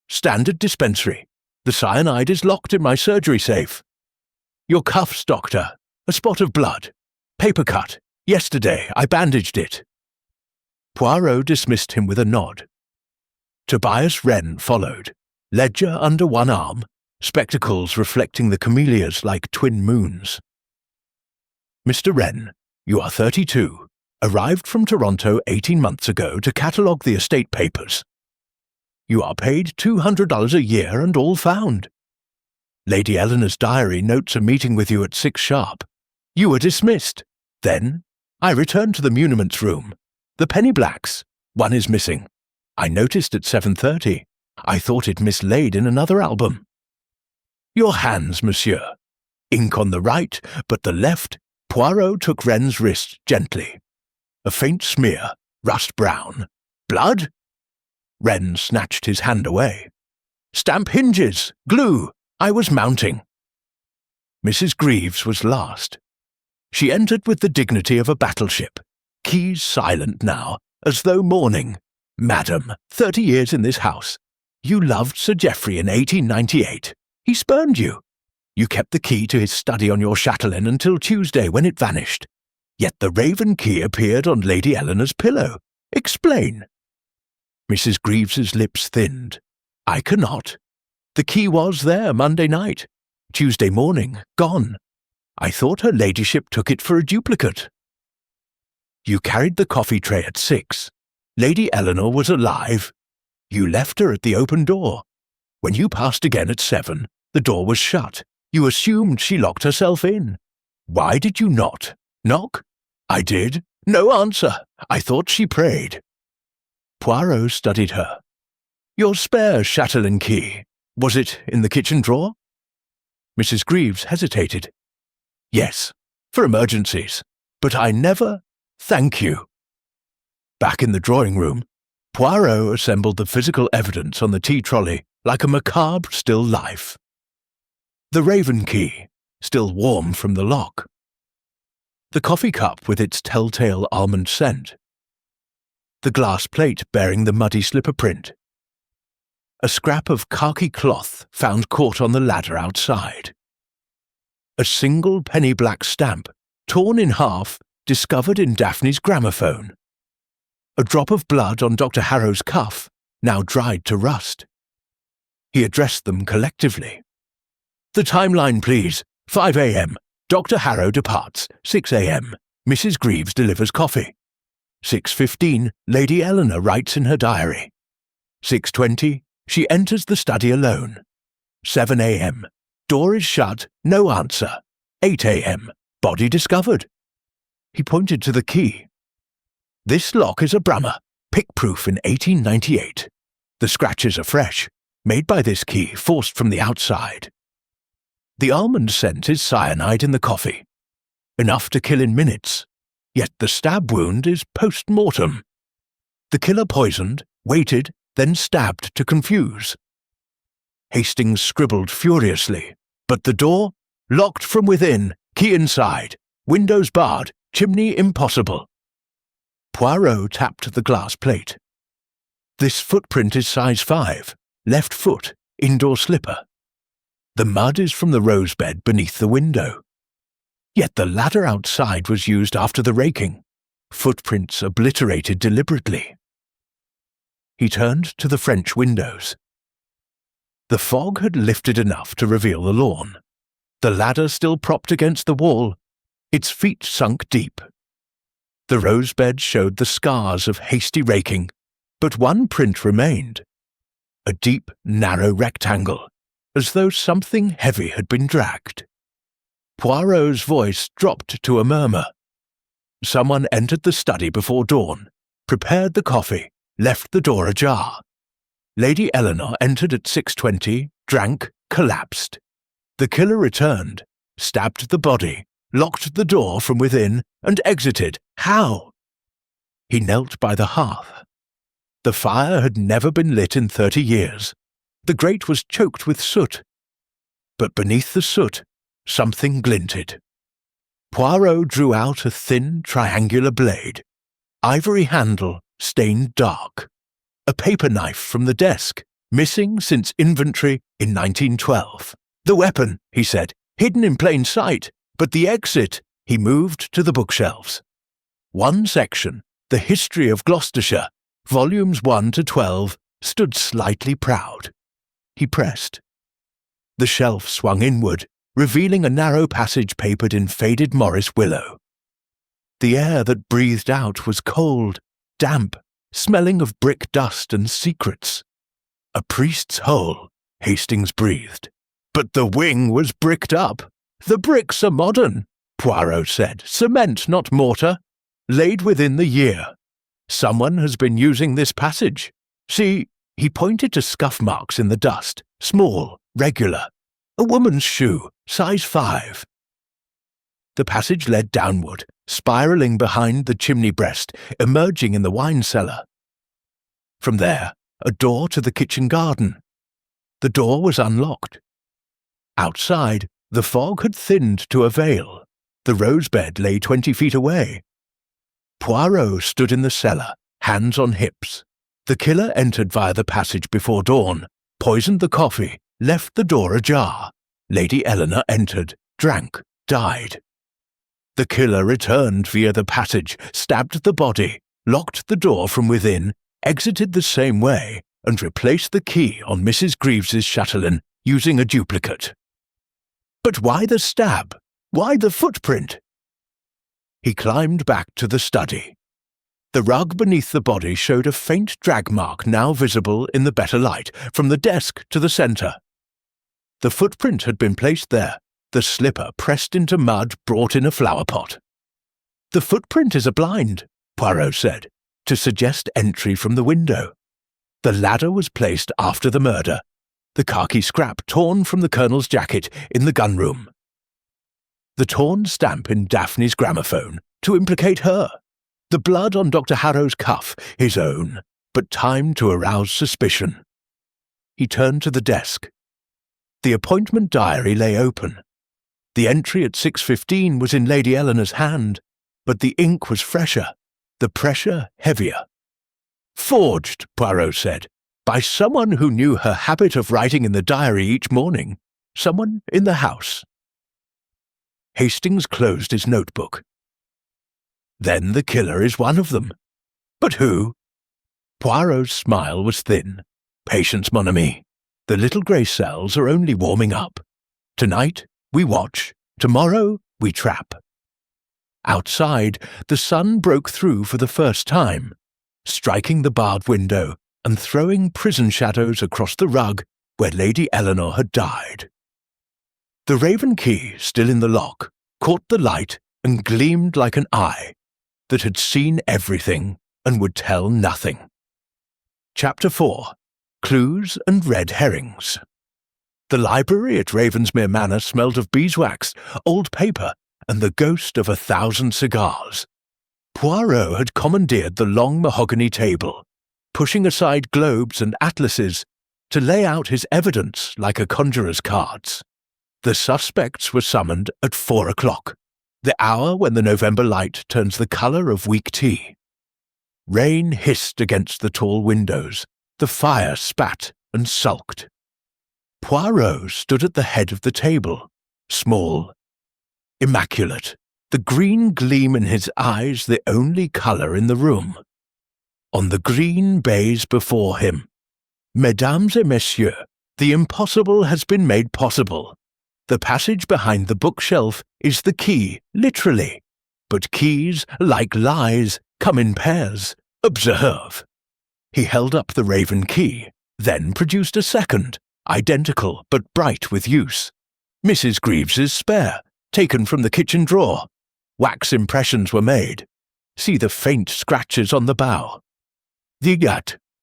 "Standard dispensary. The cyanide is locked in my surgery safe. Your cuffs, doctor. A spot of blood. Paper cut. Yesterday I bandaged it." Poirot dismissed him with a nod. Tobias Wren followed, ledger under one arm, spectacles reflecting the camellias like twin moons. "Mr. Wren, you are 32, arrived from Toronto 18 months ago to catalogue the estate papers. You are paid $200 a year and all found. Lady Eleanor's diary notes a meeting with you at 6 sharp. You were dismissed. Then I returned to the muniments room. The penny blacks. One is missing. I noticed at 7:30. I thought it mislaid in another album. Your hands, monsieur. Ink on the right, but the left." Poirot took Wren's wrist gently. A faint smear, rust brown. "Blood?" Wren snatched his hand away. "Stamp hinges! Glue! I was mounting." Mrs. Greaves was last. She entered with the dignity of a battleship, keys silent now, as though mourning. "Madam, 30 years in this house. You loved Sir Geoffrey in 1898. He spurned you. You kept the key to his study on your chatelaine until Tuesday, when it vanished. Yet the raven key appeared on Lady Eleanor's pillow. Explain." Mrs. Greaves's lips thinned. "I cannot. The key was there Monday night. Tuesday morning, gone. I thought her ladyship took it for a duplicate." "You carried the coffee tray at 6. Lady Eleanor was alive. You left her at the open door. When you passed again at 7, the door was shut. You assumed she locked herself in. Why did you not knock?" "I did. No answer. I thought she prayed." Poirot studied her. "Your spare chatelaine key, was it in the kitchen drawer?" Mrs. Greaves hesitated. "Yes, for emergencies. But I never— Thank you." Back in the drawing room, Poirot assembled the physical evidence on the tea trolley like a macabre still life. The raven key, still warm from the lock. The coffee cup with its telltale almond scent. The glass plate bearing the muddy slipper print. A scrap of khaki cloth found caught on the ladder outside. A single penny black stamp, torn in half, discovered in Daphne's gramophone. A drop of blood on Dr. Harrow's cuff, now dried to rust. He addressed them collectively. "The timeline, please. 5 a.m. Dr. Harrow departs. 6 a.m. Mrs. Greaves delivers coffee. 6:15, Lady Eleanor writes in her diary. 6:20, she enters the study alone. 7 a.m. Door is shut, no answer. 8 a.m. Body discovered." He pointed to the key. "This lock is a Brammer, pick-proof in 1898. The scratches are fresh, made by this key, forced from the outside. The almond scent is cyanide in the coffee. Enough to kill in minutes, yet the stab wound is post-mortem. The killer poisoned, waited, then stabbed to confuse." Hastings scribbled furiously, "But the door? Locked from within, key inside, windows barred, chimney impossible." Poirot tapped the glass plate. "This footprint is size 5, left foot, indoor slipper. The mud is from the rose bed beneath the window. Yet the ladder outside was used after the raking, footprints obliterated deliberately." He turned to the French windows. The fog had lifted enough to reveal the lawn, the ladder still propped against the wall, its feet sunk deep. The rose bed showed the scars of hasty raking, but one print remained. A deep, narrow rectangle, as though something heavy had been dragged. Poirot's voice dropped to a murmur. Someone entered the study before dawn, prepared the coffee, left the door ajar. Lady Eleanor entered at 6:20, drank, collapsed. The killer returned, stabbed the body, locked the door from within, and exited. How? He knelt by the hearth. The fire had never been lit in 30 years. The grate was choked with soot. But beneath the soot, something glinted. Poirot drew out a thin, triangular blade, ivory handle stained dark. A paper knife from the desk, missing since inventory in 1912. The weapon, he said, hidden in plain sight, but the exit. He moved to the bookshelves. One section, The History of Gloucestershire, volumes 1 to 12, stood slightly proud. He pressed. The shelf swung inward, revealing a narrow passage papered in faded Morris willow. The air that breathed out was cold, damp, smelling of brick dust and secrets. A priest's hole, Hastings breathed. But the wing was bricked up. The bricks are modern, Poirot said. Cement, not mortar. Laid within the year. Someone has been using this passage. See, he pointed to scuff marks in the dust, small, regular. A woman's shoe, size 5. The passage led downward, spiralling behind the chimney breast, emerging in the wine cellar. From there, a door to the kitchen garden. The door was unlocked. Outside, the fog had thinned to a veil. The rose bed lay 20 feet away. Poirot stood in the cellar, hands on hips. The killer entered via the passage before dawn, poisoned the coffee, left the door ajar. Lady Eleanor entered, drank, died. The killer returned via the passage, stabbed the body, locked the door from within, exited the same way, and replaced the key on Mrs. Greaves's chatelaine using a duplicate. But why the stab? Why the footprint? He climbed back to the study. The rug beneath the body showed a faint drag mark now visible in the better light, from the desk to the centre. The footprint had been placed there, the slipper pressed into mud brought in a flower pot. The footprint is a blind, Poirot said, to suggest entry from the window. The ladder was placed after the murder, the khaki scrap torn from the colonel's jacket in the gunroom. The torn stamp in Daphne's gramophone, to implicate her. The blood on Dr. Harrow's cuff, his own, but timed to arouse suspicion. He turned to the desk. The appointment diary lay open. The entry at 6:15 was in Lady Eleanor's hand, but the ink was fresher, the pressure heavier. Forged, Poirot said, by someone who knew her habit of writing in the diary each morning, someone in the house. Hastings closed his notebook. Then the killer is one of them. But who? Poirot's smile was thin. Patience, mon ami. The little grey cells are only warming up. Tonight, we watch. Tomorrow, we trap. Outside, the sun broke through for the first time, striking the barred window and throwing prison shadows across the rug where Lady Eleanor had died. The raven key, still in the lock, caught the light and gleamed like an eye that had seen everything and would tell nothing. Chapter 4. Clues and Red Herrings. The library at Ravensmere Manor smelled of beeswax, old paper, and the ghost of 1,000 cigars. Poirot had commandeered the long mahogany table, pushing aside globes and atlases to lay out his evidence like a conjurer's cards. The suspects were summoned at 4 o'clock, the hour when the November light turns the colour of weak tea. Rain hissed against the tall windows, the fire spat and sulked. Poirot stood at the head of the table, small, immaculate, the green gleam in his eyes the only colour in the room. On the green baize before him, Mesdames et Messieurs, the impossible has been made possible. The passage behind the bookshelf is the key, literally. But keys, like lies, come in pairs. Observe. He held up the raven key, then produced a second, identical but bright with use. Mrs. Greaves's spare, taken from the kitchen drawer. Wax impressions were made. See the faint scratches on the bow. The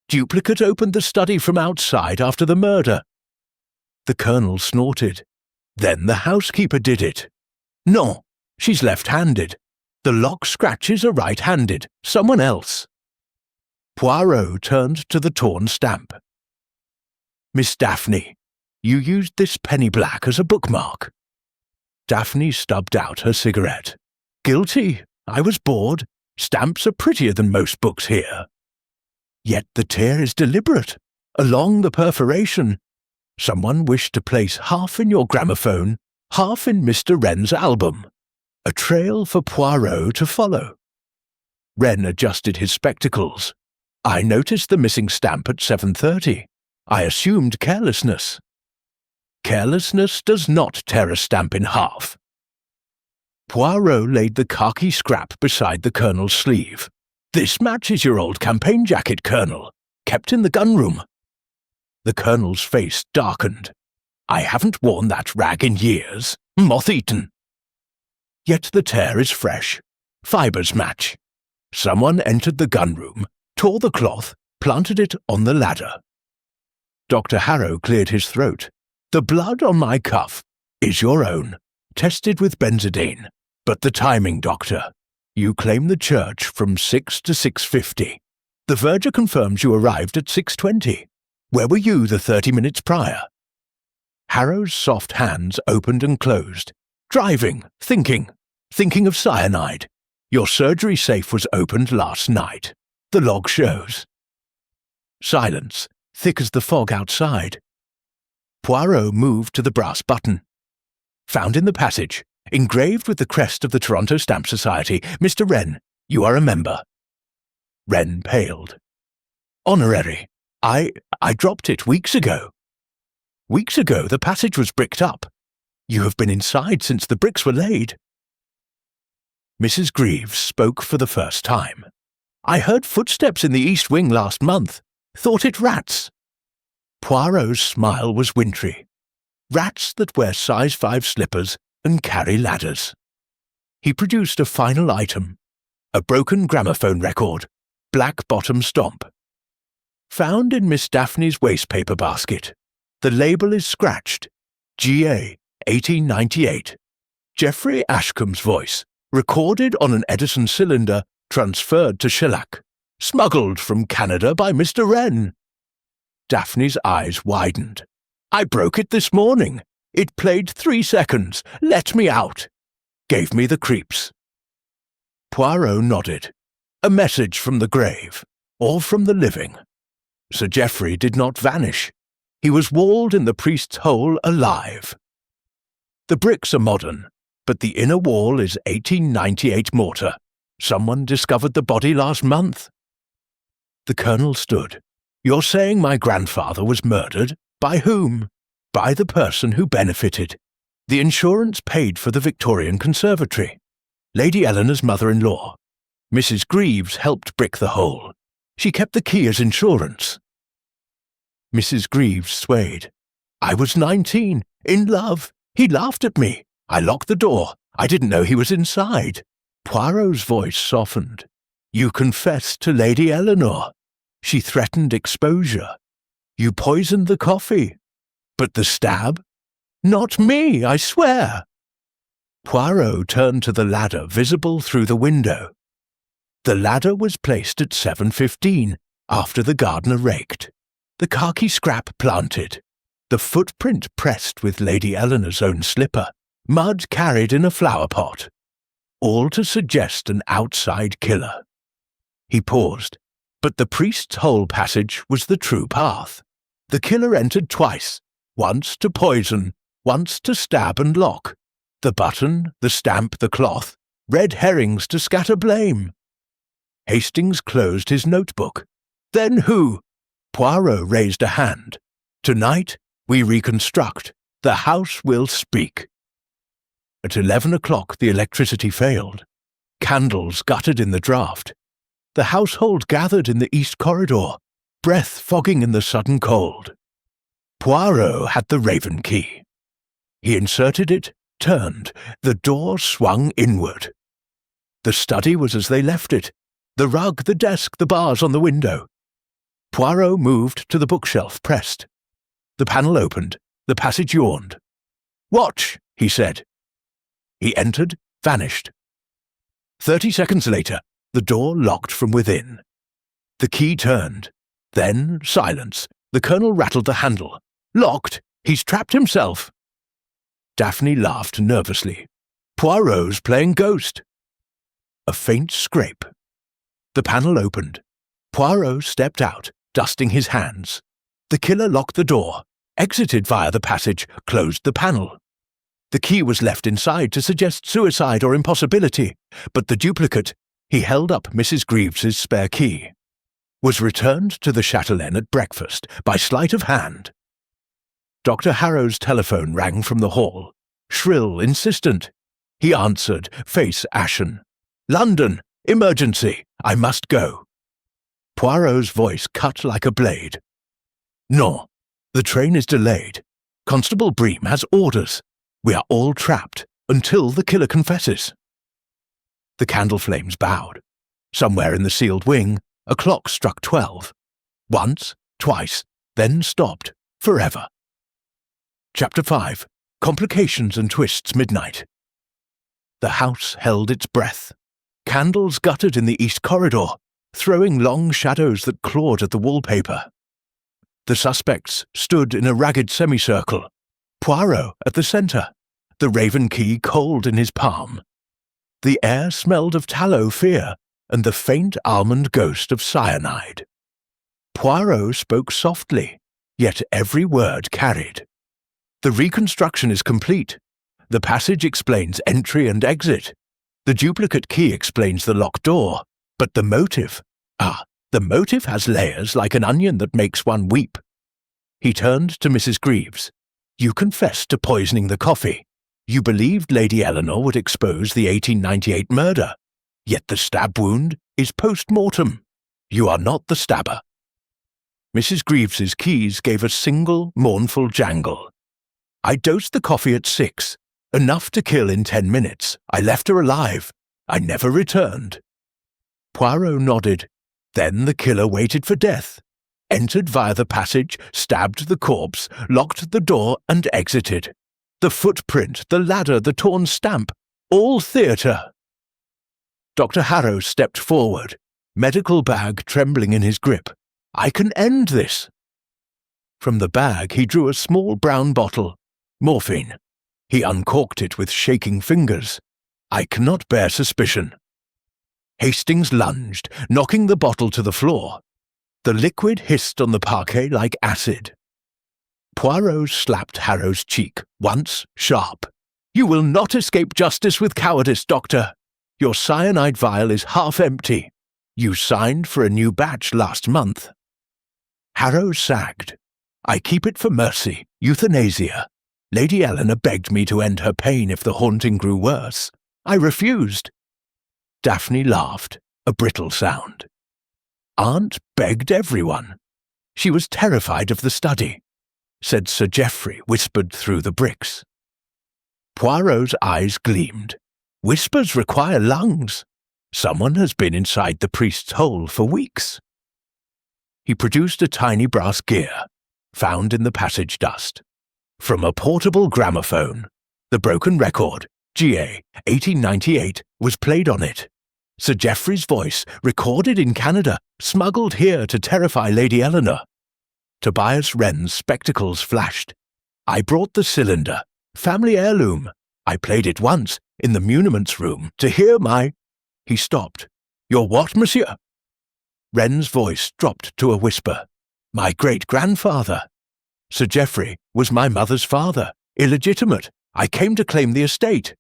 duplicate opened the study from outside after the murder. The Colonel snorted. Then the housekeeper did it. No, she's left-handed. The lock scratches are right-handed, someone else. Poirot turned to the torn stamp. Miss Daphne, you used this penny black as a bookmark. Daphne stubbed out her cigarette. Guilty. I was bored. Stamps are prettier than most books here. Yet the tear is deliberate. Along the perforation. Someone wished to place half in your gramophone, half in Mr. Wren's album. A trail for Poirot to follow. Wren adjusted his spectacles. I noticed the missing stamp at 7:30. I assumed carelessness. Carelessness does not tear a stamp in half. Poirot laid the khaki scrap beside the Colonel's sleeve. This matches your old campaign jacket, Colonel, kept in the gunroom. The Colonel's face darkened. I haven't worn that rag in years. Moth-eaten. Yet the tear is fresh. Fibres match. Someone entered the gunroom, tore the cloth, planted it on the ladder. Dr. Harrow cleared his throat. The blood on my cuff is your own, tested with benzidine. But the timing, Doctor. You claim the church from 6 to 6:50. The verger confirms you arrived at 6:20. Where were you the 30 minutes prior? Harrow's soft hands opened and closed. Driving, thinking of cyanide. Your surgery safe was opened last night. The log shows. Silence, thick as the fog outside. Poirot moved to the brass button. Found in the passage, engraved with the crest of the Toronto Stamp Society, Mr. Wren, you are a member. Wren paled. Honorary. I dropped it weeks ago. Weeks ago the passage was bricked up. You have been inside since the bricks were laid. Mrs. Greaves spoke for the first time. I heard footsteps in the east wing last month. Thought it rats. Poirot's smile was wintry. Rats that wear size 5 slippers and carry ladders. He produced a final item. A broken gramophone record. Black bottom stomp. Found in Miss Daphne's wastepaper basket. The label is scratched. G.A. 1898. Geoffrey Ashcombe's voice. Recorded on an Edison cylinder, transferred to shellac. Smuggled from Canada by Mr. Wren. Daphne's eyes widened. I broke it this morning. It played 3 seconds. Let me out. Gave me the creeps. Poirot nodded. A message from the grave, or from the living. Sir Geoffrey did not vanish. He was walled in the priest's hole alive. The bricks are modern, but the inner wall is 1898 mortar. Someone discovered the body last month. The Colonel stood. You're saying my grandfather was murdered? By whom? By the person who benefited. The insurance paid for the Victorian Conservatory. Lady Eleanor's mother-in-law. Mrs. Greaves helped brick the hole. She kept the key as insurance. Mrs. Greaves swayed. I was 19, in love. He laughed at me. I locked the door. I didn't know he was inside. Poirot's voice softened. You confessed to Lady Eleanor. She threatened exposure. You poisoned the coffee. But the stab? Not me, I swear. Poirot turned to the ladder visible through the window. The ladder was placed at 7:15, after the gardener raked. The khaki scrap planted. The footprint pressed with Lady Eleanor's own slipper. Mud carried in a flower pot. All to suggest an outside killer. He paused, but the priest's hole passage was the true path. The killer entered twice, once to poison, once to stab and lock. The button, the stamp, the cloth, red herrings to scatter blame. Hastings closed his notebook. Then who? Poirot raised a hand. Tonight, we reconstruct. The house will speak. At 11 o'clock the electricity failed. Candles guttered in the draught. The household gathered in the east corridor, breath fogging in the sudden cold. Poirot had the Raven key. He inserted it, turned, the door swung inward. The study was as they left it, the rug, the desk, the bars on the window. Poirot moved to the bookshelf, pressed. The panel opened, the passage yawned. "Watch," he said. He entered, vanished. 30 seconds later, the door locked from within. The key turned. Then silence. The Colonel rattled the handle. "Locked! He's trapped himself!" Daphne laughed nervously. "Poirot's playing ghost." A faint scrape. The panel opened. Poirot stepped out, dusting his hands. The killer locked the door, exited via the passage, closed the panel. The key was left inside to suggest suicide or impossibility, but the duplicate, he held up Mrs. Greaves's spare key, was returned to the Chatelaine at breakfast by sleight of hand. Dr. Harrow's telephone rang from the hall, shrill, insistent. He answered, face ashen. "London! Emergency! I must go." Poirot's voice cut like a blade. "No, the train is delayed. Constable Bream has orders. We are all trapped until the killer confesses." The candle flames bowed. Somewhere in the sealed wing, a clock struck 12. Once, twice, then stopped, forever. Chapter 5. Complications and Twists Midnight. The house held its breath. Candles guttered in the east corridor, throwing long shadows that clawed at the wallpaper. The suspects stood in a ragged semicircle, Poirot at the centre, the Raven key cold in his palm. The air smelled of tallow fear and the faint almond ghost of cyanide. Poirot spoke softly, yet every word carried. The reconstruction is complete. The passage explains entry and exit. The duplicate key explains the locked door. But the motive? The motive has layers like an onion that makes one weep. He turned to Mrs. Greaves. "You confessed to poisoning the coffee. You believed Lady Eleanor would expose the 1898 murder. Yet the stab wound is post-mortem. You are not the stabber." Mrs. Greaves's keys gave a single, mournful jangle. "I dosed the coffee at 6. Enough to kill in 10 minutes. I left her alive. I never returned." Poirot nodded. Then the killer waited for death, entered via the passage, stabbed the corpse, locked the door, and exited. The footprint, the ladder, the torn stamp, all theatre. Dr. Harrow stepped forward, medical bag trembling in his grip. "I can end this." From the bag he drew a small brown bottle. Morphine. He uncorked it with shaking fingers. "I cannot bear suspicion." Hastings lunged, knocking the bottle to the floor. The liquid hissed on the parquet like acid. Poirot slapped Harrow's cheek, once sharp. "You will not escape justice with cowardice, Doctor. Your cyanide vial is half empty. You signed for a new batch last month." Harrow sagged. "I keep it for mercy, euthanasia. Lady Eleanor begged me to end her pain if the haunting grew worse. I refused." Daphne laughed, a brittle sound. "Aunt begged everyone. She was terrified of the study," said Sir Geoffrey, whispered through the bricks. Poirot's eyes gleamed. "Whispers require lungs. Someone has been inside the priest's hole for weeks." He produced a tiny brass gear, found in the passage dust. From a portable gramophone, the broken record, GA 1898, was played on it. Sir Geoffrey's voice, recorded in Canada, smuggled here to terrify Lady Eleanor. Tobias Wren's spectacles flashed. "I brought the cylinder. Family heirloom. I played it once, in the muniments room, to hear my—" He stopped. "Your what, monsieur?" Wren's voice dropped to a whisper. "My great-grandfather. Sir Geoffrey was my mother's father, illegitimate. I came to claim the estate."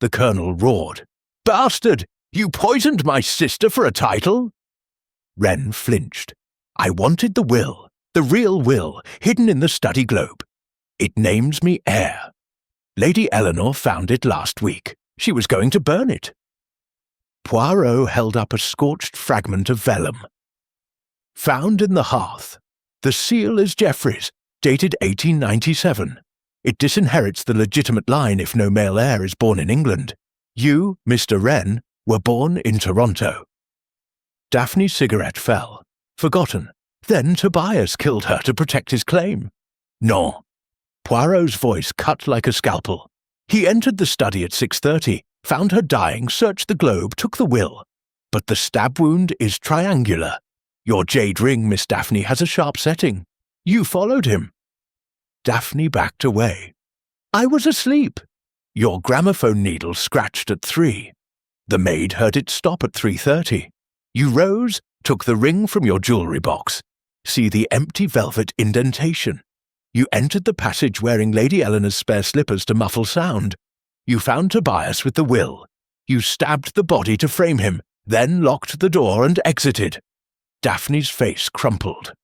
The Colonel roared. "Bastard! You poisoned my sister for a title?" Wren flinched. "I wanted the will, the real will, hidden in the study globe. It names me heir. Lady Eleanor found it last week. She was going to burn it." Poirot held up a scorched fragment of vellum. "Found in the hearth. The seal is Geoffrey's. dated 1897. It disinherits the legitimate line if no male heir is born in England. You, Mr. Wren, were born in Toronto. Daphne's cigarette fell. Forgotten. Then Tobias killed her to protect his claim. No. Poirot's voice cut like a scalpel. He entered the study at 6:30, found her dying, searched the globe, took the will. But the stab wound is triangular. Your jade ring, Miss Daphne, has a sharp setting. You followed him. Daphne backed away. I was asleep. Your gramophone needle scratched at 3. The maid heard it stop at 3:30. You rose, took the ring from your jewellery box. See the empty velvet indentation. You entered the passage wearing Lady Eleanor's spare slippers to muffle sound. You found Tobias with the will. You stabbed the body to frame him, then locked the door and exited. Daphne's face crumpled.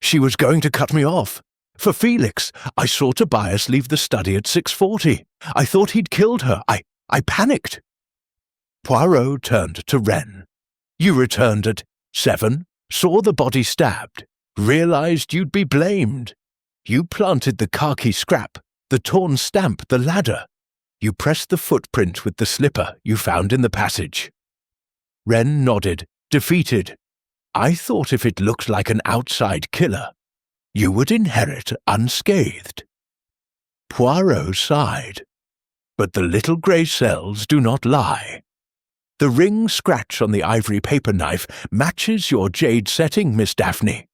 She was going to cut me off. For Felix, I saw Tobias leave the study at 6:40. I thought he'd killed her. I panicked. Poirot turned to Wren. You returned at 7, saw the body stabbed, realized you'd be blamed. You planted the khaki scrap, the torn stamp, the ladder. You pressed the footprint with the slipper you found in the passage. Wren nodded, defeated. I thought if it looked like an outside killer, you would inherit unscathed. Poirot sighed. But the little grey cells do not lie. The ring scratch on the ivory paper knife matches your jade setting, Miss Daphne.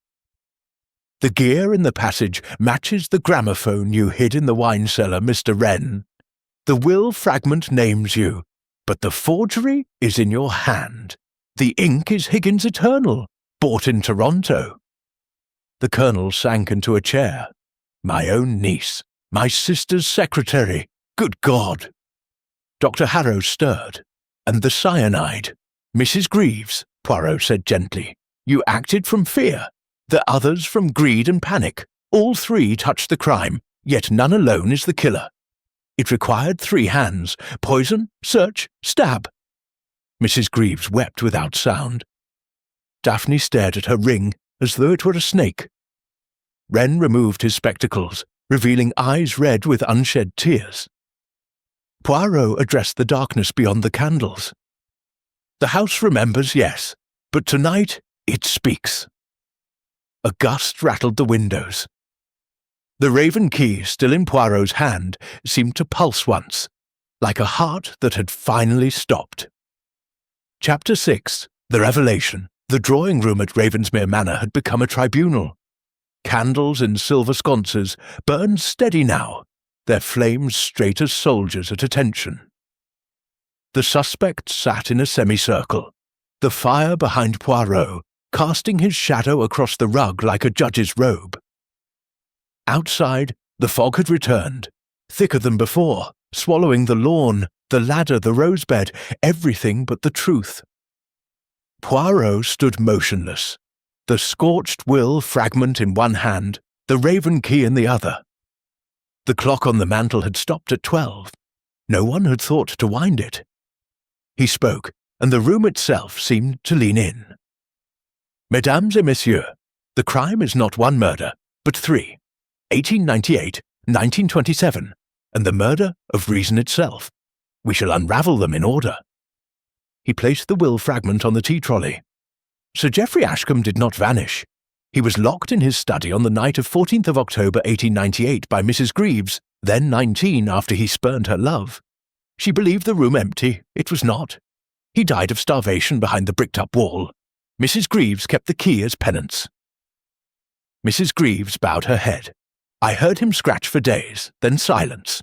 The gear in the passage matches the gramophone you hid in the wine cellar, Mr. Wren. The will fragment names you, but the forgery is in your hand. The ink is Higgins Eternal, bought in Toronto. The Colonel sank into a chair. My own niece, my sister's secretary. Good God! Dr. Harrow stirred. And the cyanide. Mrs. Greaves, Poirot said gently. You acted from fear. The others from greed and panic. All 3 touched the crime, yet none alone is the killer. It required 3 hands. Poison, search, stab. Mrs. Greaves wept without sound. Daphne stared at her ring as though it were a snake. Wren removed his spectacles, revealing eyes red with unshed tears. Poirot addressed the darkness beyond the candles. The house remembers, yes, but tonight it speaks. A gust rattled the windows. The raven key, still in Poirot's hand, seemed to pulse once, like a heart that had finally stopped. Chapter 6. The Revelation. The drawing room at Ravensmere Manor had become a tribunal. Candles in silver sconces burned steady now, their flames straight as soldiers at attention. The suspect sat in a semicircle, the fire behind Poirot, casting his shadow across the rug like a judge's robe. Outside, the fog had returned, thicker than before, swallowing the lawn, the ladder, the rosebed, everything but the truth. Poirot stood motionless, the scorched will fragment in one hand, the raven key in the other. The clock on the mantel had stopped at 12. No one had thought to wind it. He spoke, and the room itself seemed to lean in. Mesdames et messieurs, the crime is not 1 murder, but 3. 1898, 1927, and the murder of reason itself. We shall unravel them in order. He placed the will fragment on the tea trolley. Sir Geoffrey Ashcombe did not vanish. He was locked in his study on the night of 14th of October 1898 by Mrs. Greaves, then 19 after he spurned her love. She believed the room empty. It was not. He died of starvation behind the bricked-up wall. Mrs. Greaves kept the key as penance. Mrs. Greaves bowed her head. I heard him scratch for days, then silence.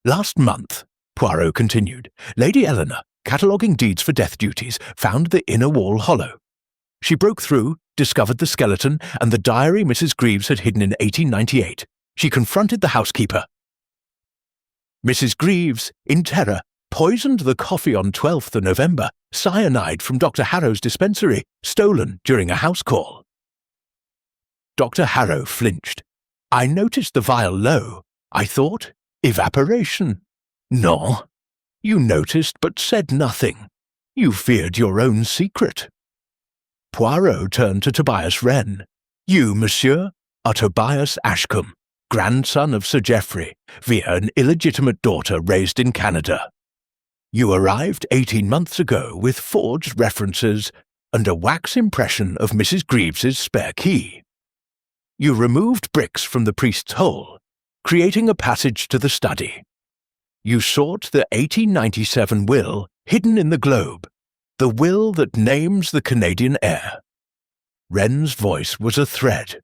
Last month, Poirot continued, Lady Eleanor, cataloguing deeds for death duties, found the inner wall hollow. She broke through, discovered the skeleton and the diary Mrs. Greaves had hidden in 1898. She confronted the housekeeper. Mrs. Greaves, in terror, poisoned the coffee on 12th of November, cyanide from Dr. Harrow's dispensary, stolen during a house call. Dr. Harrow flinched. I noticed the vial low. I thought, evaporation. No. You noticed but said nothing. You feared your own secret. Poirot turned to Tobias Wren. You, monsieur, are Tobias Ashcombe, grandson of Sir Geoffrey, via an illegitimate daughter raised in Canada. You arrived 18 months ago with forged references and a wax impression of Mrs. Greaves's spare key. You removed bricks from the priest's hole, creating a passage to the study. You sought the 1897 will hidden in the globe, the will that names the Canadian heir. Wren's voice was a thread.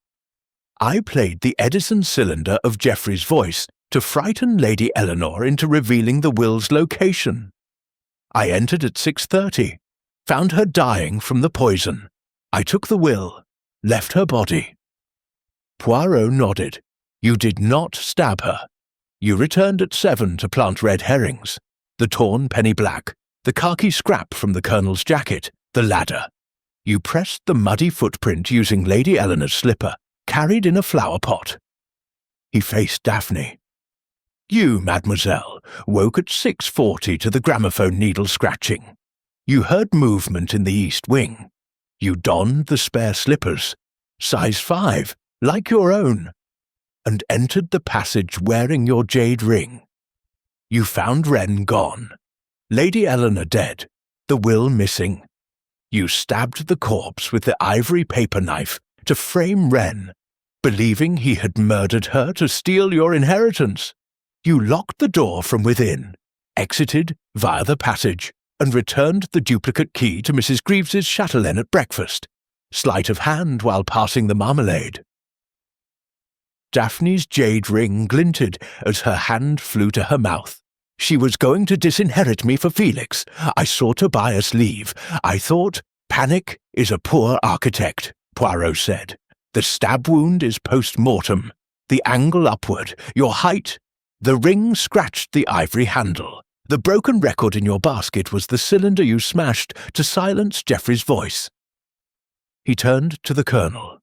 I played the Edison cylinder of Geoffrey's voice to frighten Lady Eleanor into revealing the will's location. I entered at 6:30, found her dying from the poison. I took the will, left her body. Poirot nodded. You did not stab her. You returned at 7 to plant red herrings, the torn penny black, the khaki scrap from the colonel's jacket, the ladder. You pressed the muddy footprint using Lady Eleanor's slipper, carried in a flower pot. He faced Daphne. You, mademoiselle, woke at 6:40 to the gramophone needle scratching. You heard movement in the east wing. You donned the spare slippers, size 5, like your own, and entered the passage wearing your jade ring. You found Wren gone, Lady Eleanor dead, the will missing. You stabbed the corpse with the ivory paper knife to frame Wren, believing he had murdered her to steal your inheritance. You locked the door from within, exited via the passage, and returned the duplicate key to Mrs. Greaves's chatelaine at breakfast, sleight of hand while passing the marmalade. Daphne's jade ring glinted as her hand flew to her mouth. She was going to disinherit me for Felix. I saw Tobias leave. I thought, panic is a poor architect, Poirot said. The stab wound is post-mortem. The angle upward, your height. The ring scratched the ivory handle. The broken record in your basket was the cylinder you smashed to silence Geoffrey's voice. He turned to the colonel.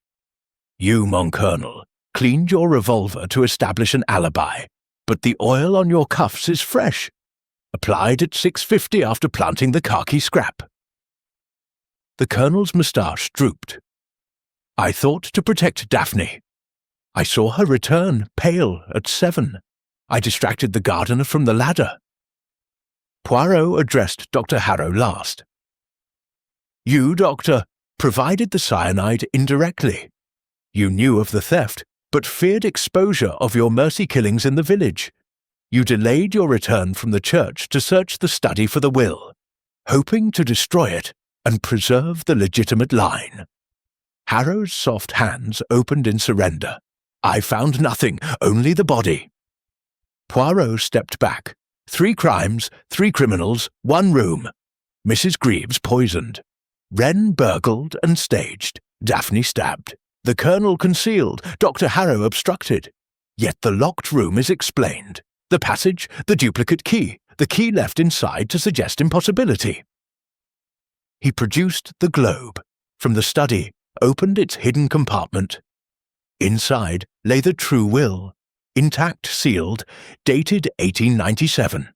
You, mon colonel, cleaned your revolver to establish an alibi, but the oil on your cuffs is fresh. Applied at 6:50 after planting the khaki scrap. The colonel's moustache drooped. I thought to protect Daphne. I saw her return, pale, at 7. I distracted the gardener from the ladder. Poirot addressed Dr. Harrow last. You, Doctor, provided the cyanide indirectly. You knew of the theft, but feared exposure of your mercy killings in the village. You delayed your return from the church to search the study for the will, hoping to destroy it and preserve the legitimate line. Harrow's soft hands opened in surrender. I found nothing, only the body. Poirot stepped back. 3 crimes, 3 criminals, 1 room. Mrs. Greaves poisoned. Wren burgled and staged. Daphne stabbed. The colonel concealed. Dr. Harrow obstructed. Yet the locked room is explained. The passage, the duplicate key, the key left inside to suggest impossibility. He produced the globe. From the study, opened its hidden compartment. Inside lay the true will, intact sealed, dated 1897.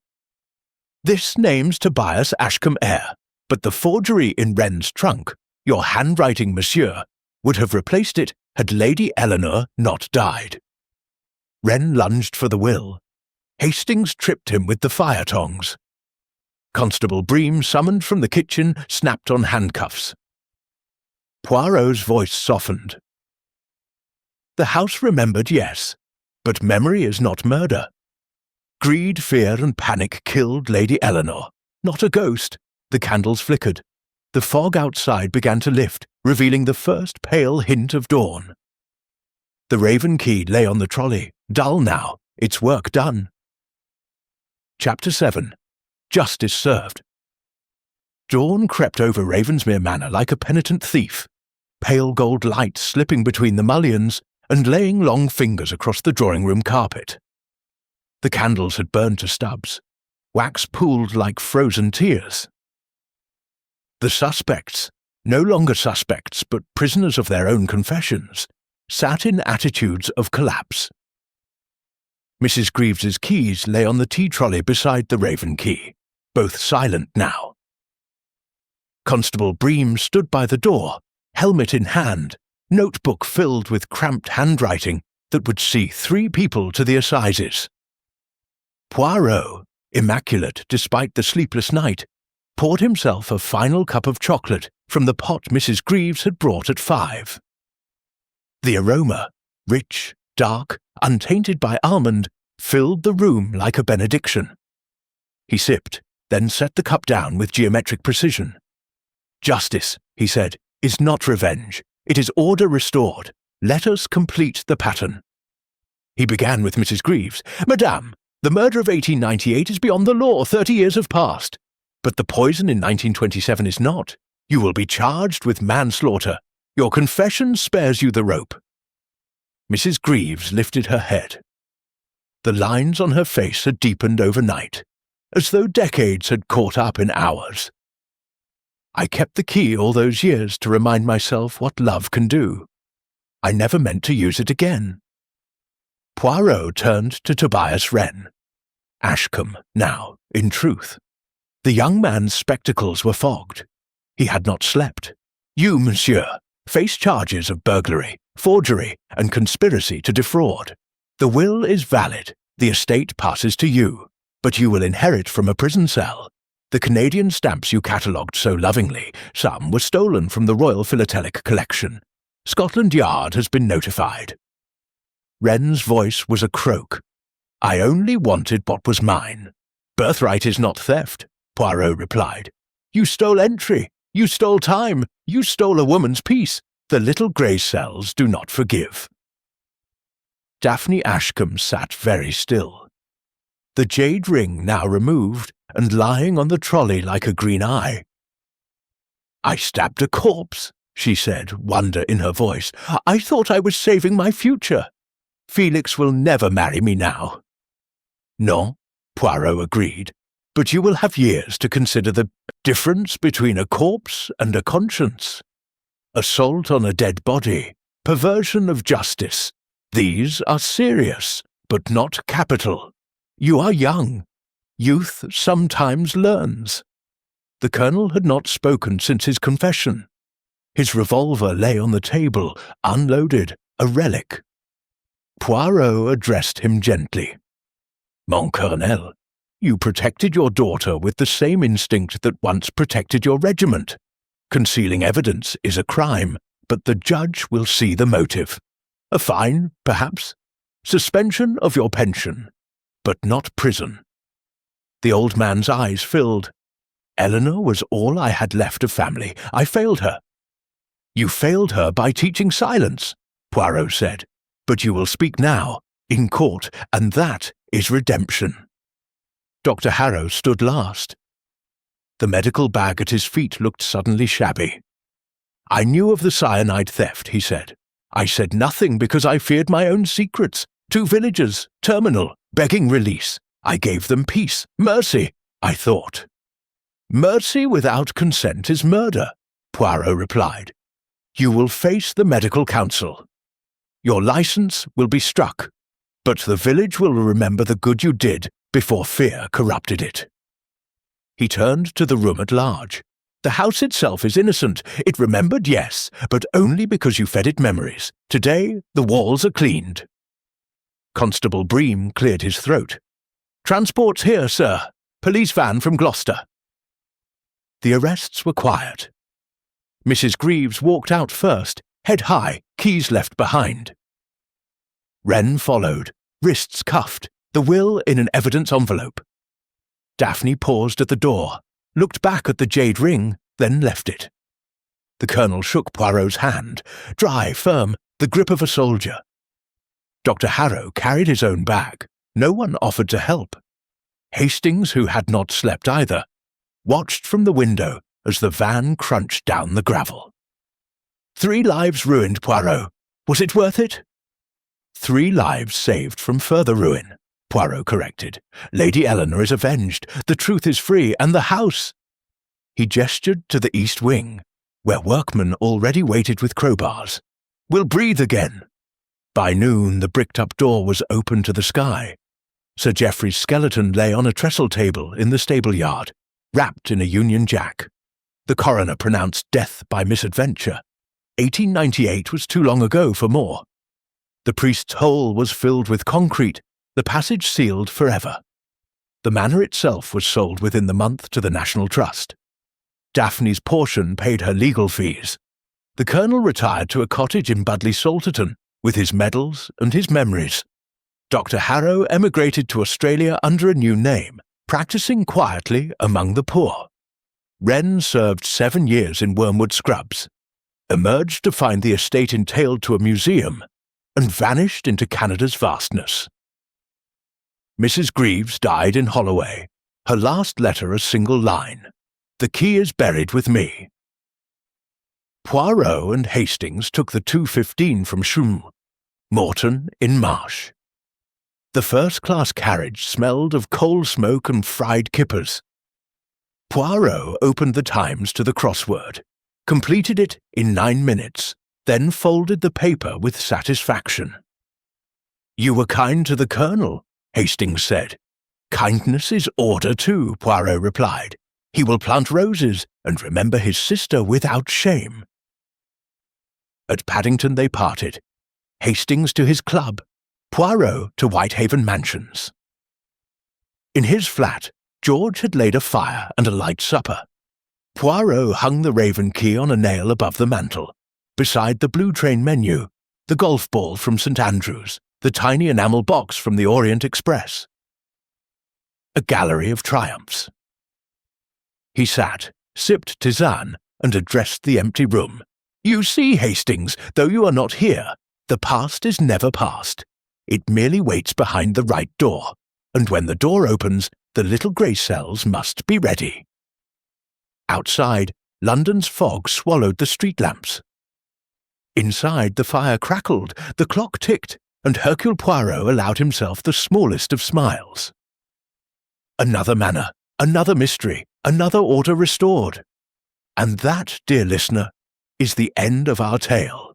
This names Tobias Ashcombe heir, but the forgery in Wren's trunk, your handwriting, monsieur, would have replaced it had Lady Eleanor not died. Wren lunged for the will. Hastings tripped him with the fire tongs. Constable Bream, summoned from the kitchen, snapped on handcuffs. Poirot's voice softened. The house remembered, yes, but memory is not murder. Greed, fear, and panic killed Lady Eleanor, not a ghost. The candles flickered. The fog outside began to lift, revealing the first pale hint of dawn. The Raven key lay on the trolley, dull now, its work done. Chapter 7. Justice Served. Dawn crept over Ravensmere Manor like a penitent thief, pale gold light slipping between the mullions and laying long fingers across the drawing-room carpet. The candles had burned to stubs. Wax pooled like frozen tears. The suspects, no longer suspects but prisoners of their own confessions, sat in attitudes of collapse. Mrs. Greaves's keys lay on the tea trolley beside the Raven key, both silent now. Constable Bream stood by the door, helmet in hand, notebook filled with cramped handwriting that would see 3 people to the assizes. Poirot, immaculate despite the sleepless night, poured himself a final cup of chocolate from the pot Mrs. Greaves had brought at 5. The aroma, rich, dark, untainted by almond, filled the room like a benediction. He sipped, then set the cup down with geometric precision. "Justice," he said, "is not revenge. It is order restored. Let us complete the pattern." He began with Mrs. Greaves. "Madame, the murder of 1898 is beyond the law. 30 years have passed. But the poison in 1927 is not. You will be charged with manslaughter. Your confession spares you the rope." Mrs. Greaves lifted her head. The lines on her face had deepened overnight, as though decades had caught up in hours. "I kept the key all those years to remind myself what love can do. I never meant to use it again." Poirot turned to Tobias Wren. Ashcombe, now, in truth. The young man's spectacles were fogged. He had not slept. "You, monsieur, face charges of burglary, forgery, and conspiracy to defraud. The will is valid. The estate passes to you, but you will inherit from a prison cell. The Canadian stamps you catalogued so lovingly, some were stolen from the Royal Philatelic Collection. Scotland Yard has been notified." Wren's voice was a croak. "I only wanted what was mine." "Birthright is not theft," Poirot replied. "You stole entry. You stole time. You stole a woman's peace. The little grey cells do not forgive." Daphne Ashcombe sat very still. The jade ring now removed and lying on the trolley like a green eye. "I stabbed a corpse," she said, wonder in her voice. "I thought I was saving my future. Felix will never marry me now." "No," Poirot agreed, "but you will have years to consider the difference between a corpse and a conscience. Assault on a dead body, perversion of justice, these are serious, but not capital. You are young. Youth sometimes learns." The colonel had not spoken since his confession. His revolver lay on the table, unloaded, a relic. Poirot addressed him gently. "Mon colonel, you protected your daughter with the same instinct that once protected your regiment. Concealing evidence is a crime, but the judge will see the motive. A fine, perhaps. Suspension of your pension, but not prison." The old man's eyes filled. "Eleanor was all I had left of family. I failed her." "You failed her by teaching silence," Poirot said. "But you will speak now, in court, and that is redemption." Dr. Harrow stood last. The medical bag at his feet looked suddenly shabby. "I knew of the cyanide theft," he said. "I said nothing because I feared my own secrets. 2 villagers, terminal, begging release. I gave them peace, mercy, I thought." "Mercy without consent is murder," Poirot replied. "You will face the medical council. Your license will be struck, but the village will remember the good you did before fear corrupted it." He turned to the room at large. "The house itself is innocent. It remembered, yes, but only because you fed it memories. Today, the walls are cleaned." Constable Bream cleared his throat. "Transport's here, sir. Police van from Gloucester." The arrests were quiet. Mrs. Greaves walked out first, head high, keys left behind. Wren followed, wrists cuffed, the will in an evidence envelope. Daphne paused at the door, looked back at the jade ring, then left it. The colonel shook Poirot's hand, dry, firm, the grip of a soldier. Dr. Harrow carried his own bag. No one offered to help. Hastings, who had not slept either, watched from the window as the van crunched down the gravel. 3 lives ruined, Poirot. Was it worth it? 3 lives saved from further ruin, Poirot corrected. Lady Eleanor is avenged, the truth is free, and the house— He gestured to the east wing, where workmen already waited with crowbars. "We'll breathe again." By noon, the bricked-up door was open to the sky. Sir Geoffrey's skeleton lay on a trestle table in the stable yard, wrapped in a Union Jack. The coroner pronounced death by misadventure. 1898 was too long ago for more. The priest's hole was filled with concrete, the passage sealed forever. The manor itself was sold within the month to the National Trust. Daphne's portion paid her legal fees. The colonel retired to a cottage in Budleigh Salterton with his medals and his memories. Dr. Harrow emigrated to Australia under a new name, practicing quietly among the poor. Wren served 7 years in Wormwood Scrubs, emerged to find the estate entailed to a museum, and vanished into Canada's vastness. Mrs. Greaves died in Holloway, her last letter a single line: "The key is buried with me." Poirot and Hastings took the 2:15 from Choum, Morton in Marsh. The first-class carriage smelled of coal smoke and fried kippers. Poirot opened the Times to the crossword, completed it in 9 minutes, then folded the paper with satisfaction. "You were kind to the colonel," Hastings said. "Kindness is order too," Poirot replied. "He will plant roses and remember his sister without shame." At Paddington they parted, Hastings to his club, Poirot to Whitehaven Mansions. In his flat, George had laid a fire and a light supper. Poirot hung the Raven key on a nail above the mantel, beside the Blue Train menu, the golf ball from St. Andrews, the tiny enamel box from the Orient Express. A gallery of triumphs. He sat, sipped tisane, and addressed the empty room. "You see, Hastings, though you are not here, the past is never past. It merely waits behind the right door, and when the door opens, the little grey cells must be ready." Outside, London's fog swallowed the street lamps. Inside, the fire crackled, the clock ticked, and Hercule Poirot allowed himself the smallest of smiles. Another manor, another mystery, another order restored. And that, dear listener, is the end of our tale.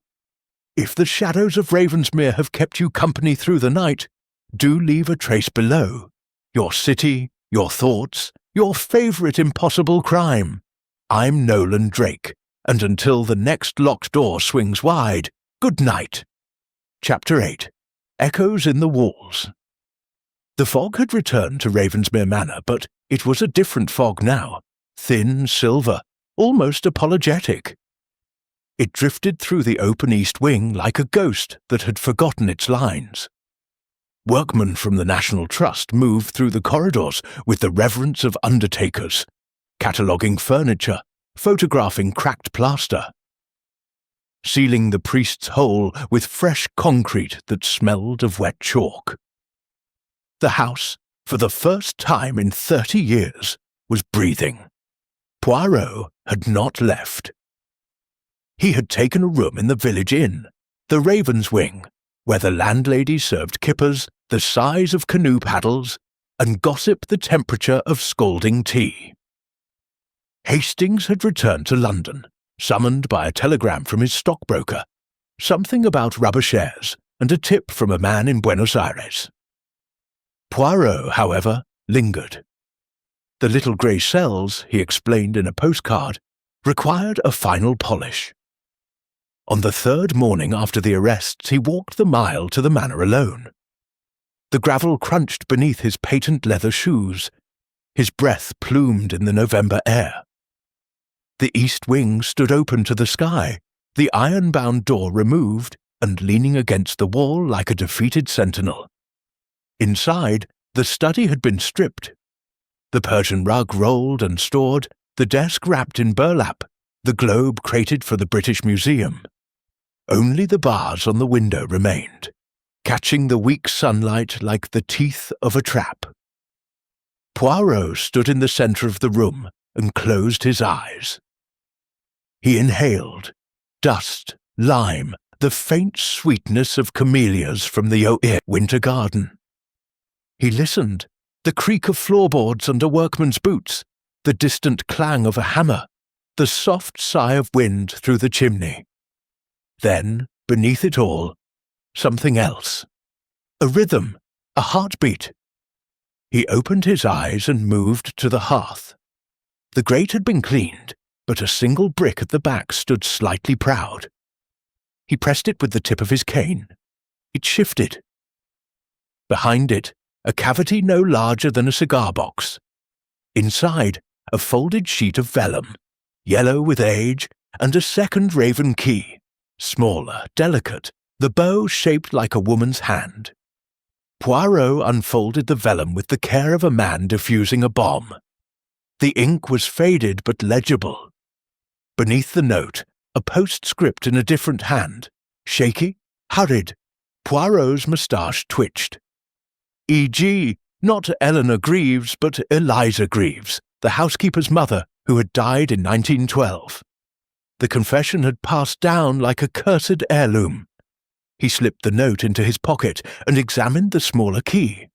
If the shadows of Ravensmere have kept you company through the night, do leave a trace below. Your city, your thoughts, your favourite impossible crime. I'm Nolan Drake, and until the next locked door swings wide, good night. Chapter 8. Echoes in the Walls. The fog had returned to Ravensmere Manor, but it was a different fog now, thin, silver, almost apologetic. It drifted through the open east wing like a ghost that had forgotten its lines. Workmen from the National Trust moved through the corridors with the reverence of undertakers, cataloguing furniture, photographing cracked plaster, sealing the priest's hole with fresh concrete that smelled of wet chalk. The house, for the first time in 30 years, was breathing. Poirot had not left. He had taken a room in the village inn, the Raven's Wing, where the landlady served kippers the size of canoe paddles and gossiped the temperature of scalding tea. Hastings had returned to London, summoned by a telegram from his stockbroker, something about rubber shares and a tip from a man in Buenos Aires. Poirot, however, lingered. The little grey cells, he explained in a postcard, required a final polish. On the third morning after the arrests, he walked the mile to the manor alone. The gravel crunched beneath his patent leather shoes. His breath plumed in the November air. The east wing stood open to the sky, the iron-bound door removed and leaning against the wall like a defeated sentinel. Inside, the study had been stripped. The Persian rug rolled and stored, the desk wrapped in burlap, the globe crated for the British Museum. Only the bars on the window remained, catching the weak sunlight like the teeth of a trap. Poirot stood in the centre of the room and closed his eyes. He inhaled dust, lime, the faint sweetness of camellias from the O'Ear winter garden. He listened, the creak of floorboards under workmen's boots, the distant clang of a hammer, the soft sigh of wind through the chimney. Then, beneath it all, something else. A rhythm, a heartbeat. He opened his eyes and moved to the hearth. The grate had been cleaned, but a single brick at the back stood slightly proud, He pressed it with the tip of his cane. It shifted. Behind it, a cavity no larger than a cigar box. Inside, a folded sheet of vellum, yellow with age, and a second raven key, smaller, delicate, the bow shaped like a woman's hand. Poirot unfolded the vellum with the care of a man diffusing a bomb. The ink was faded but legible. Beneath the note, a postscript in a different hand, shaky, hurried. Poirot's moustache twitched. E.g., not Eleanor Greaves, but Eliza Greaves, the housekeeper's mother, who had died in 1912. The confession had passed down like a cursed heirloom. He slipped the note into his pocket and examined the smaller key.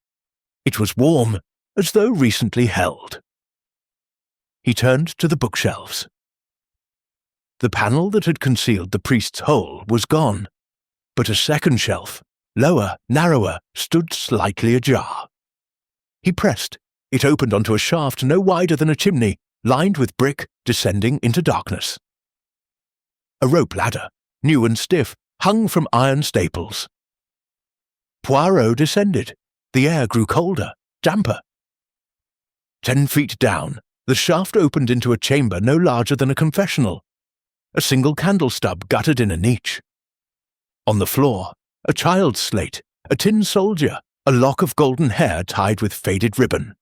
It was warm, as though recently held. He turned to the bookshelves. The panel that had concealed the priest's hole was gone, but a second shelf, lower, narrower, stood slightly ajar. He pressed. It opened onto a shaft no wider than a chimney, lined with brick, descending into darkness. A rope ladder, new and stiff, hung from iron staples. Poirot descended. The air grew colder, damper. 10 feet down, the shaft opened into a chamber no larger than a confessional. A single candle stub guttered in a niche. On the floor, a child's slate, a tin soldier, a lock of golden hair tied with faded ribbon,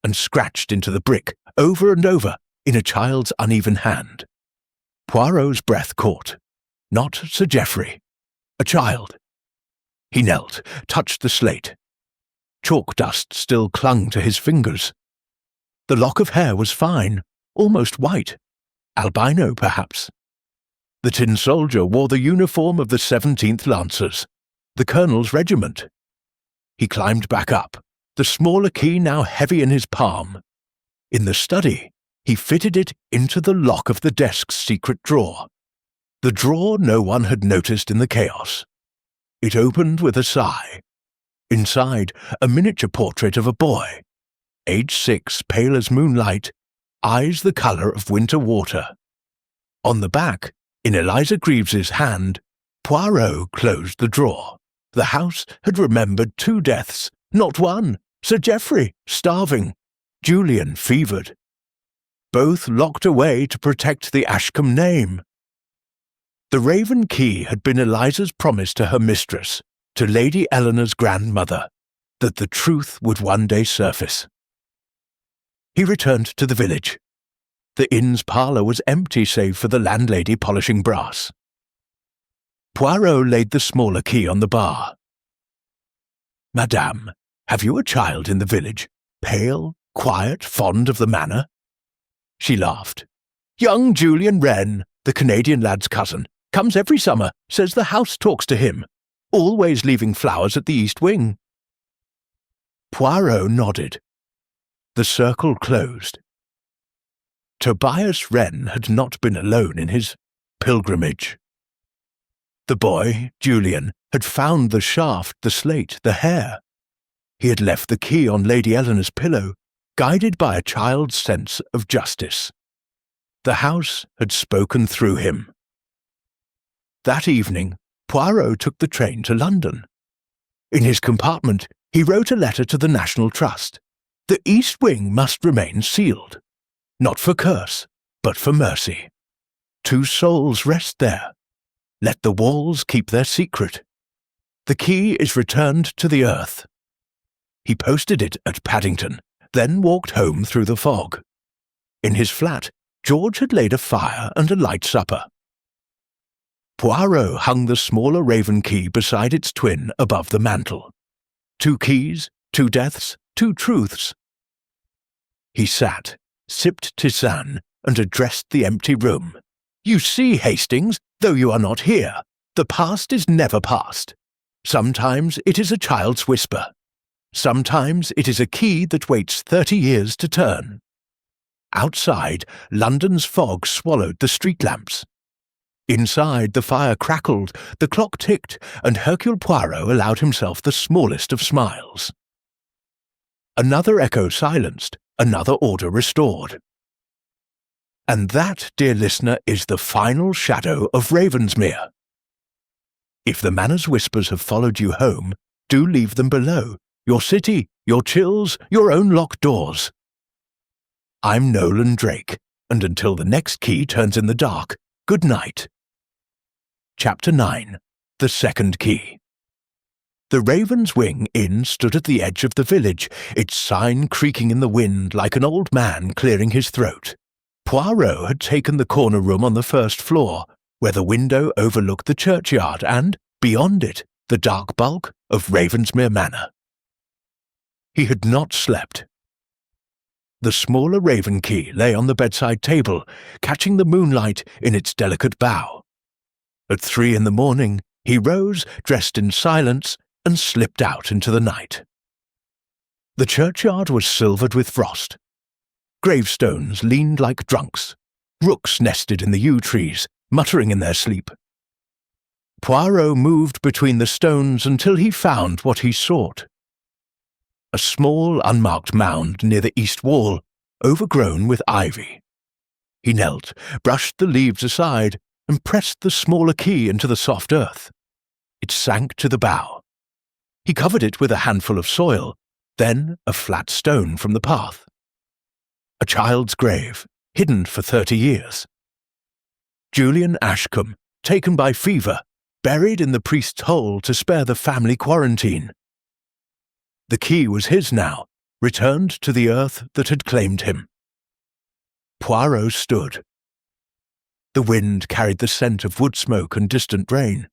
and scratched into the brick, over and over, in a child's uneven hand. Poirot's breath caught. Not Sir Geoffrey. A child. He knelt, touched the slate. Chalk dust still clung to his fingers. The lock of hair was fine, almost white. Albino, perhaps. The tin soldier wore the uniform of the 17th Lancers, the colonel's regiment. He climbed back up, the smaller key now heavy in his palm. In the study, he fitted it into the lock of the desk's secret drawer. The drawer no one had noticed in the chaos. It opened with a sigh. Inside, a miniature portrait of a boy. Age 6, pale as moonlight, eyes the colour of winter water. On the back, in Eliza Greaves's hand, Poirot closed the drawer. The house had remembered 2 deaths, not one. Sir Geoffrey, starving. Julian, fevered. Both locked away to protect the Ashcombe name. The raven key had been Eliza's promise to her mistress, to Lady Eleanor's grandmother, that the truth would one day surface. He returned to the village. The inn's parlour was empty save for the landlady polishing brass. Poirot laid the smaller key on the bar. "Madame, have you a child in the village, pale, quiet, fond of the manor?" She laughed. "Young Julian Wren, the Canadian lad's cousin, comes every summer, says the house talks to him, always leaving flowers at the east wing." Poirot nodded. The circle closed. Tobias Wren had not been alone in his pilgrimage. The boy, Julian, had found the shaft, the slate, the hair. He had left the key on Lady Eleanor's pillow, guided by a child's sense of justice. The house had spoken through him. That evening, Poirot took the train to London. In his compartment, he wrote a letter to the National Trust. The East Wing must remain sealed. Not for curse, but for mercy. 2 souls rest there. Let the walls keep their secret. The key is returned to the earth. He posted it at Paddington, then walked home through the fog. In his flat, George had laid a fire and a light supper. Poirot hung the smaller raven key beside its twin above the mantel. 2 keys, 2 deaths, 2 truths. He sat, sipped tisane, and addressed the empty room. "You see, Hastings, though you are not here, the past is never past. Sometimes it is a child's whisper. Sometimes it is a key that waits 30 years to turn." Outside, London's fog swallowed the street lamps. Inside, the fire crackled, the clock ticked, and Hercule Poirot allowed himself the smallest of smiles. Another echo silenced, another order restored. And that, dear listener, is the final shadow of Ravensmere. If the Manor's whispers have followed you home, do leave them below. Your city, your chills, your own locked doors. I'm Nolan Drake, and until the next key turns in the dark, good night. Chapter 9. The Second Key. The Raven's Wing Inn stood at the edge of the village, its sign creaking in the wind like an old man clearing his throat. Poirot had taken the corner room on the first floor, where the window overlooked the churchyard and, beyond it, the dark bulk of Ravensmere Manor. He had not slept. The smaller raven key lay on the bedside table, catching the moonlight in its delicate bow. At 3 a.m, he rose, dressed in silence, and slipped out into the night. The churchyard was silvered with frost. Gravestones leaned like drunks. Rooks nested in the yew trees, muttering in their sleep. Poirot moved between the stones until he found what he sought. A small, unmarked mound near the east wall, overgrown with ivy. He knelt, brushed the leaves aside, and pressed the smaller key into the soft earth. It sank to the bow. He covered it with a handful of soil, then a flat stone from the path. A child's grave, hidden for 30 years. Julian Ashcombe, taken by fever, buried in the priest's hole to spare the family quarantine. The key was his now, returned to the earth that had claimed him. Poirot stood. The wind carried the scent of wood smoke and distant rain.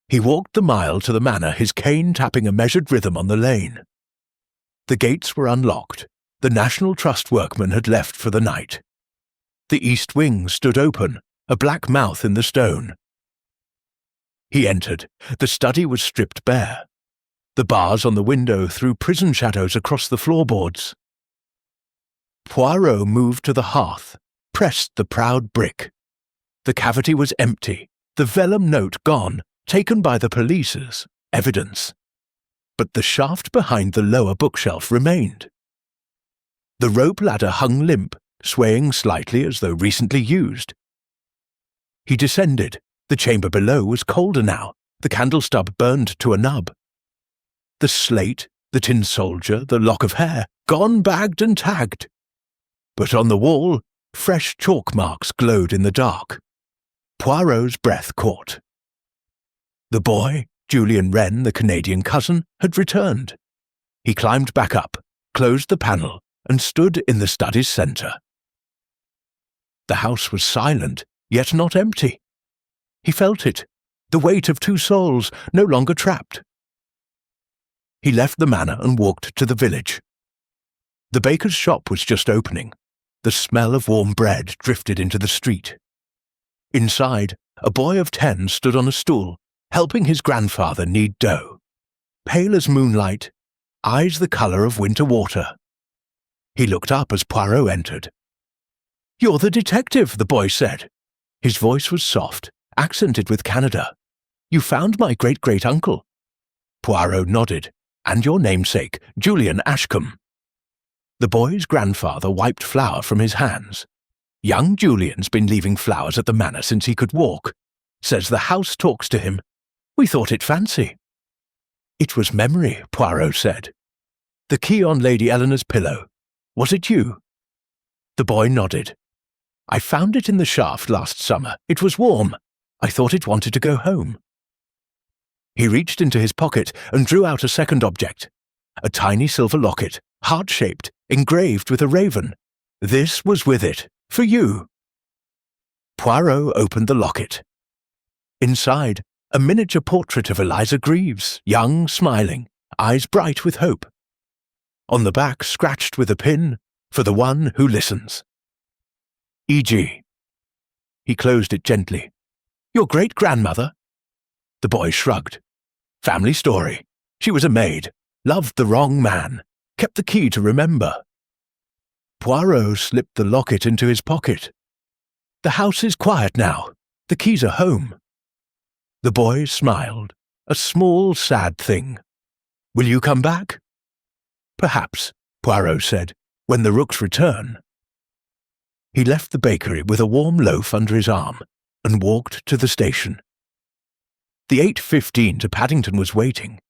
He walked the mile to the manor, his cane tapping a measured rhythm on the lane. The gates were unlocked. The National Trust workmen had left for the night. The east wing stood open, a black mouth in the stone. He entered. The study was stripped bare. The bars on the window threw prison shadows across the floorboards. Poirot moved to the hearth, pressed the proud brick. The cavity was empty, the vellum note gone, taken by the police as evidence. But the shaft behind the lower bookshelf remained. The rope ladder hung limp, swaying slightly as though recently used. He descended. The chamber below was colder now, the candle stub burned to a nub. The slate, the tin soldier, the lock of hair, gone bagged and tagged. But on the wall, fresh chalk marks glowed in the dark. Poirot's breath caught. The boy, Julian Wren, the Canadian cousin, had returned. He climbed back up, closed the panel, and stood in the study's centre. The house was silent, yet not empty. He felt it, the weight of 2 souls, no longer trapped. He left the manor and walked to the village. The baker's shop was just opening. The smell of warm bread drifted into the street. Inside, a boy of 10 stood on a stool, helping his grandfather knead dough. Pale as moonlight, eyes the colour of winter water. He looked up as Poirot entered. "You're the detective," the boy said. His voice was soft, accented with Canada. "You found my great-great-uncle." Poirot nodded. "And your namesake, Julian Ashcombe." The boy's grandfather wiped flour from his hands. "Young Julian's been leaving flowers at the manor since he could walk. Says the house talks to him. We thought it fancy." "It was memory," Poirot said. "The key on Lady Eleanor's pillow. Was it you?" The boy nodded. "I found it in the shaft last summer. It was warm. I thought it wanted to go home." He reached into his pocket and drew out a second object. A tiny silver locket, heart-shaped, engraved with a raven. This was with it, for you. Poirot opened the locket. Inside, a miniature portrait of Eliza Greaves, young, smiling, eyes bright with hope. On the back, scratched with a pin, "For the one who listens." E.G. He closed it gently. "Your great-grandmother?" The boy shrugged. "Family story. She was a maid, loved the wrong man, kept the key to remember." Poirot slipped the locket into his pocket. "The house is quiet now. The keys are home." The boy smiled, a small, sad thing. "Will you come back?" "Perhaps," Poirot said, "when the rooks return." He left the bakery with a warm loaf under his arm and walked to the station. The 8:15 to Paddington was waiting,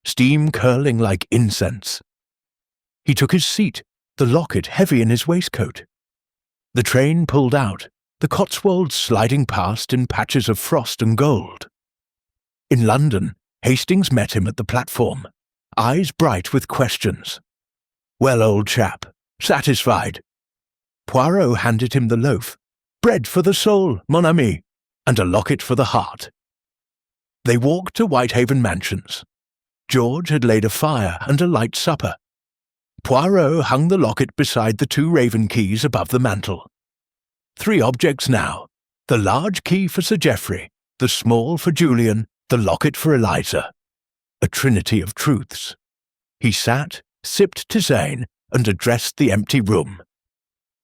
steam curling like incense. He took his seat, the locket heavy in his waistcoat. The train pulled out, the Cotswolds sliding past in patches of frost and gold. In London, Hastings met him at the platform, eyes bright with questions. "Well, old chap, satisfied?" Poirot handed him the loaf. "Bread for the soul, mon ami, and a locket for the heart." They walked to Whitehaven Mansions. George had laid a fire and a light supper. Poirot hung the locket beside the 2 raven keys above the mantel. 3 objects now, the large key for Sir Geoffrey, the small for Julian, the locket for Eliza. A trinity of truths. He sat, sipped tisane, and addressed the empty room.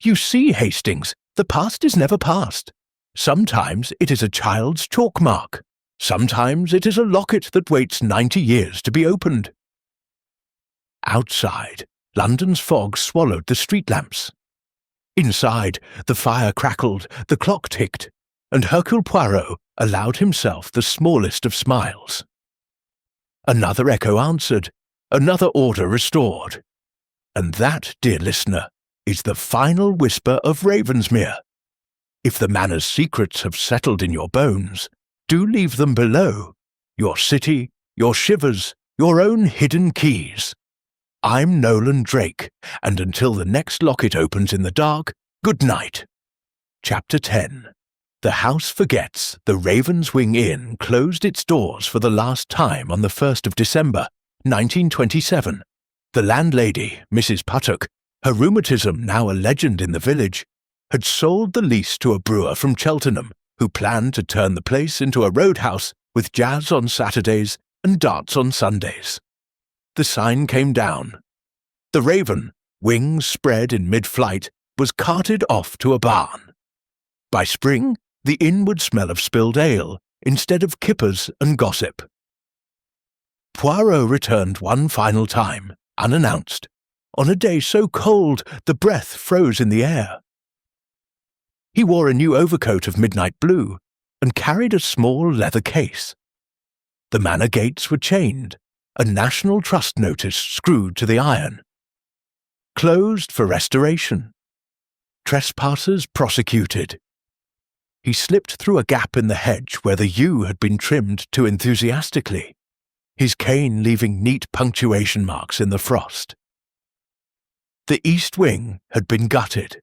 "You see, Hastings, the past is never past. Sometimes it is a child's chalk mark. Sometimes it is a locket that waits 90 years to be opened." Outside, London's fog swallowed the street lamps. Inside, the fire crackled, the clock ticked, and Hercule Poirot allowed himself the smallest of smiles. Another echo answered, another order restored. And that, dear listener, is the final whisper of Ravensmere. If the Manor's secrets have settled in your bones, do leave them below, your city, your shivers, your own hidden keys. I'm Nolan Drake, and until the next locket opens in the dark, good night. Chapter 10. The House Forgets the Raven's Wing Inn closed its doors for the last time on the 1st of December, 1927. The landlady, Mrs. Puttock, her rheumatism now a legend in the village, had sold the lease to a brewer from Cheltenham, who planned to turn the place into a roadhouse with jazz on Saturdays and darts on Sundays. The sign came down. The Raven, wings spread in mid-flight, was carted off to a barn. By spring, the inn would smell of spilled ale instead of kippers and gossip. Poirot returned one final time, unannounced, on a day so cold the breath froze in the air. He wore a new overcoat of midnight blue and carried a small leather case. The manor gates were chained, a National Trust notice screwed to the iron. Closed for restoration. Trespassers prosecuted. He slipped through a gap in the hedge where the yew had been trimmed too enthusiastically, his cane leaving neat punctuation marks in the frost. The east wing had been gutted.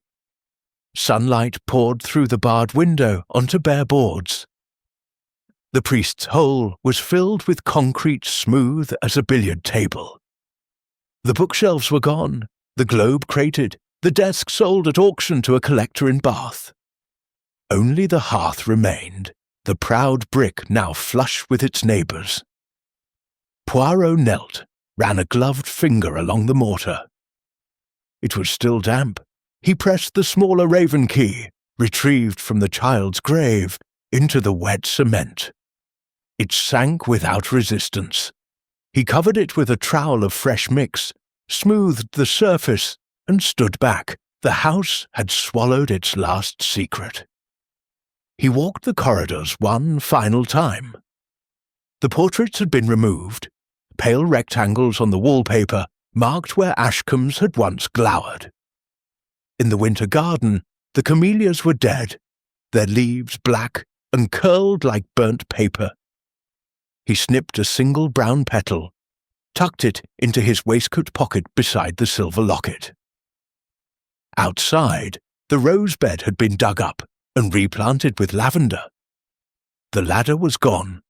Sunlight poured through the barred window onto bare boards. The priest's hole was filled with concrete smooth as a billiard table. The bookshelves were gone, the globe crated, the desk sold at auction to a collector in Bath. Only the hearth remained, the proud brick now flush with its neighbours. Poirot knelt, ran a gloved finger along the mortar. It was still damp. He pressed the smaller raven key, retrieved from the child's grave, into the wet cement. It sank without resistance. He covered it with a trowel of fresh mix, smoothed the surface, and stood back. The house had swallowed its last secret. He walked the corridors one final time. The portraits had been removed. Pale rectangles on the wallpaper marked where Ashcombs had once glowered. In the winter garden, the camellias were dead, their leaves black and curled like burnt paper. He snipped a single brown petal, tucked it into his waistcoat pocket beside the silver locket. Outside, the rose bed had been dug up and replanted with lavender. The ladder was gone,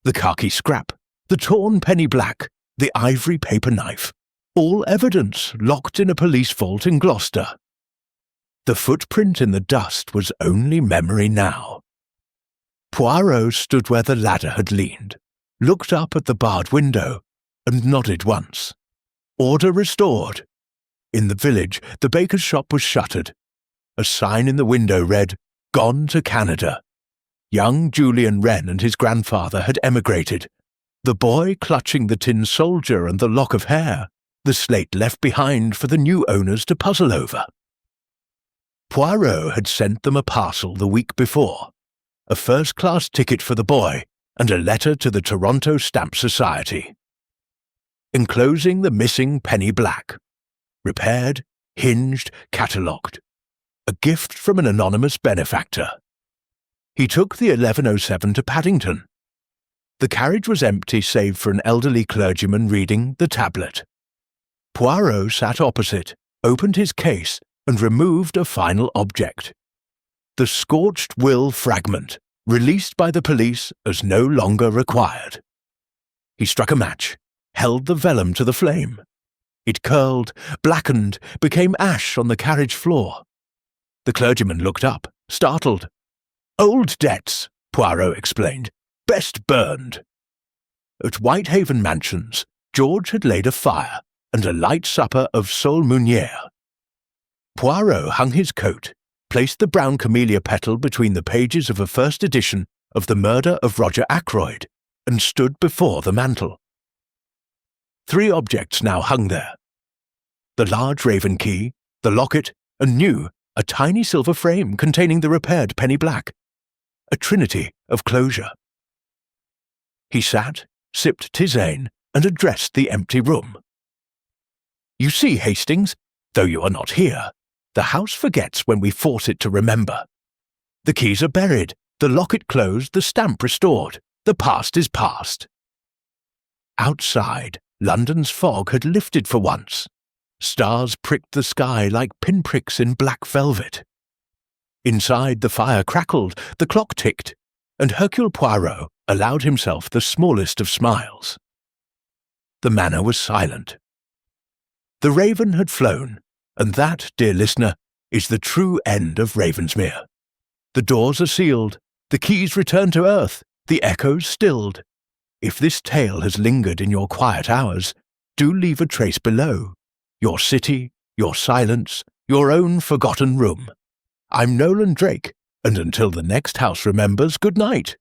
the khaki scrap, the torn penny black, the ivory paper knife, all evidence locked in a police vault in Gloucester. The footprint in the dust was only memory now. Poirot stood where the ladder had leaned, looked up at the barred window, and nodded once. Order restored. In the village, the baker's shop was shuttered. A sign in the window read, "Gone to Canada." Young Julian Wren and his grandfather had emigrated, the boy clutching the tin soldier and the lock of hair, the slate left behind for the new owners to puzzle over. Poirot had sent them a parcel the week before, a first-class ticket for the boy and a letter to the Toronto Stamp Society. Enclosing the missing penny black. Repaired, hinged, catalogued. A gift from an anonymous benefactor. He took the 1107 to Paddington. The carriage was empty save for an elderly clergyman reading the tablet. Poirot sat opposite, opened his case, and removed a final object. The scorched will fragment, released by the police as no longer required. He struck a match, held the vellum to the flame. It curled, blackened, became ash on the carriage floor. The clergyman looked up, startled. "Old debts," Poirot explained. "Best burned." At Whitehaven Mansions, George had laid a fire and a light supper of sole meunière. Poirot hung his coat, placed the brown camellia petal between the pages of a first edition of The Murder of Roger Ackroyd, and stood before the mantel. 3 objects now hung there. The large raven key, the locket, and new, a tiny silver frame containing the repaired penny black. A trinity of closure. He sat, sipped tisane, and addressed the empty room. "You see, Hastings, though you are not here, the house forgets when we force it to remember. The keys are buried, the locket closed, the stamp restored. The past is past." Outside, London's fog had lifted for once. Stars pricked the sky like pinpricks in black velvet. Inside, the fire crackled, the clock ticked, and Hercule Poirot allowed himself the smallest of smiles. The manor was silent. The raven had flown, and that, dear listener, is the true end of Ravensmere. The doors are sealed, the keys returned to earth, the echoes stilled. If this tale has lingered in your quiet hours, do leave a trace below. Your city, your silence, your own forgotten room. I'm Nolan Drake, and until the next house remembers, good night.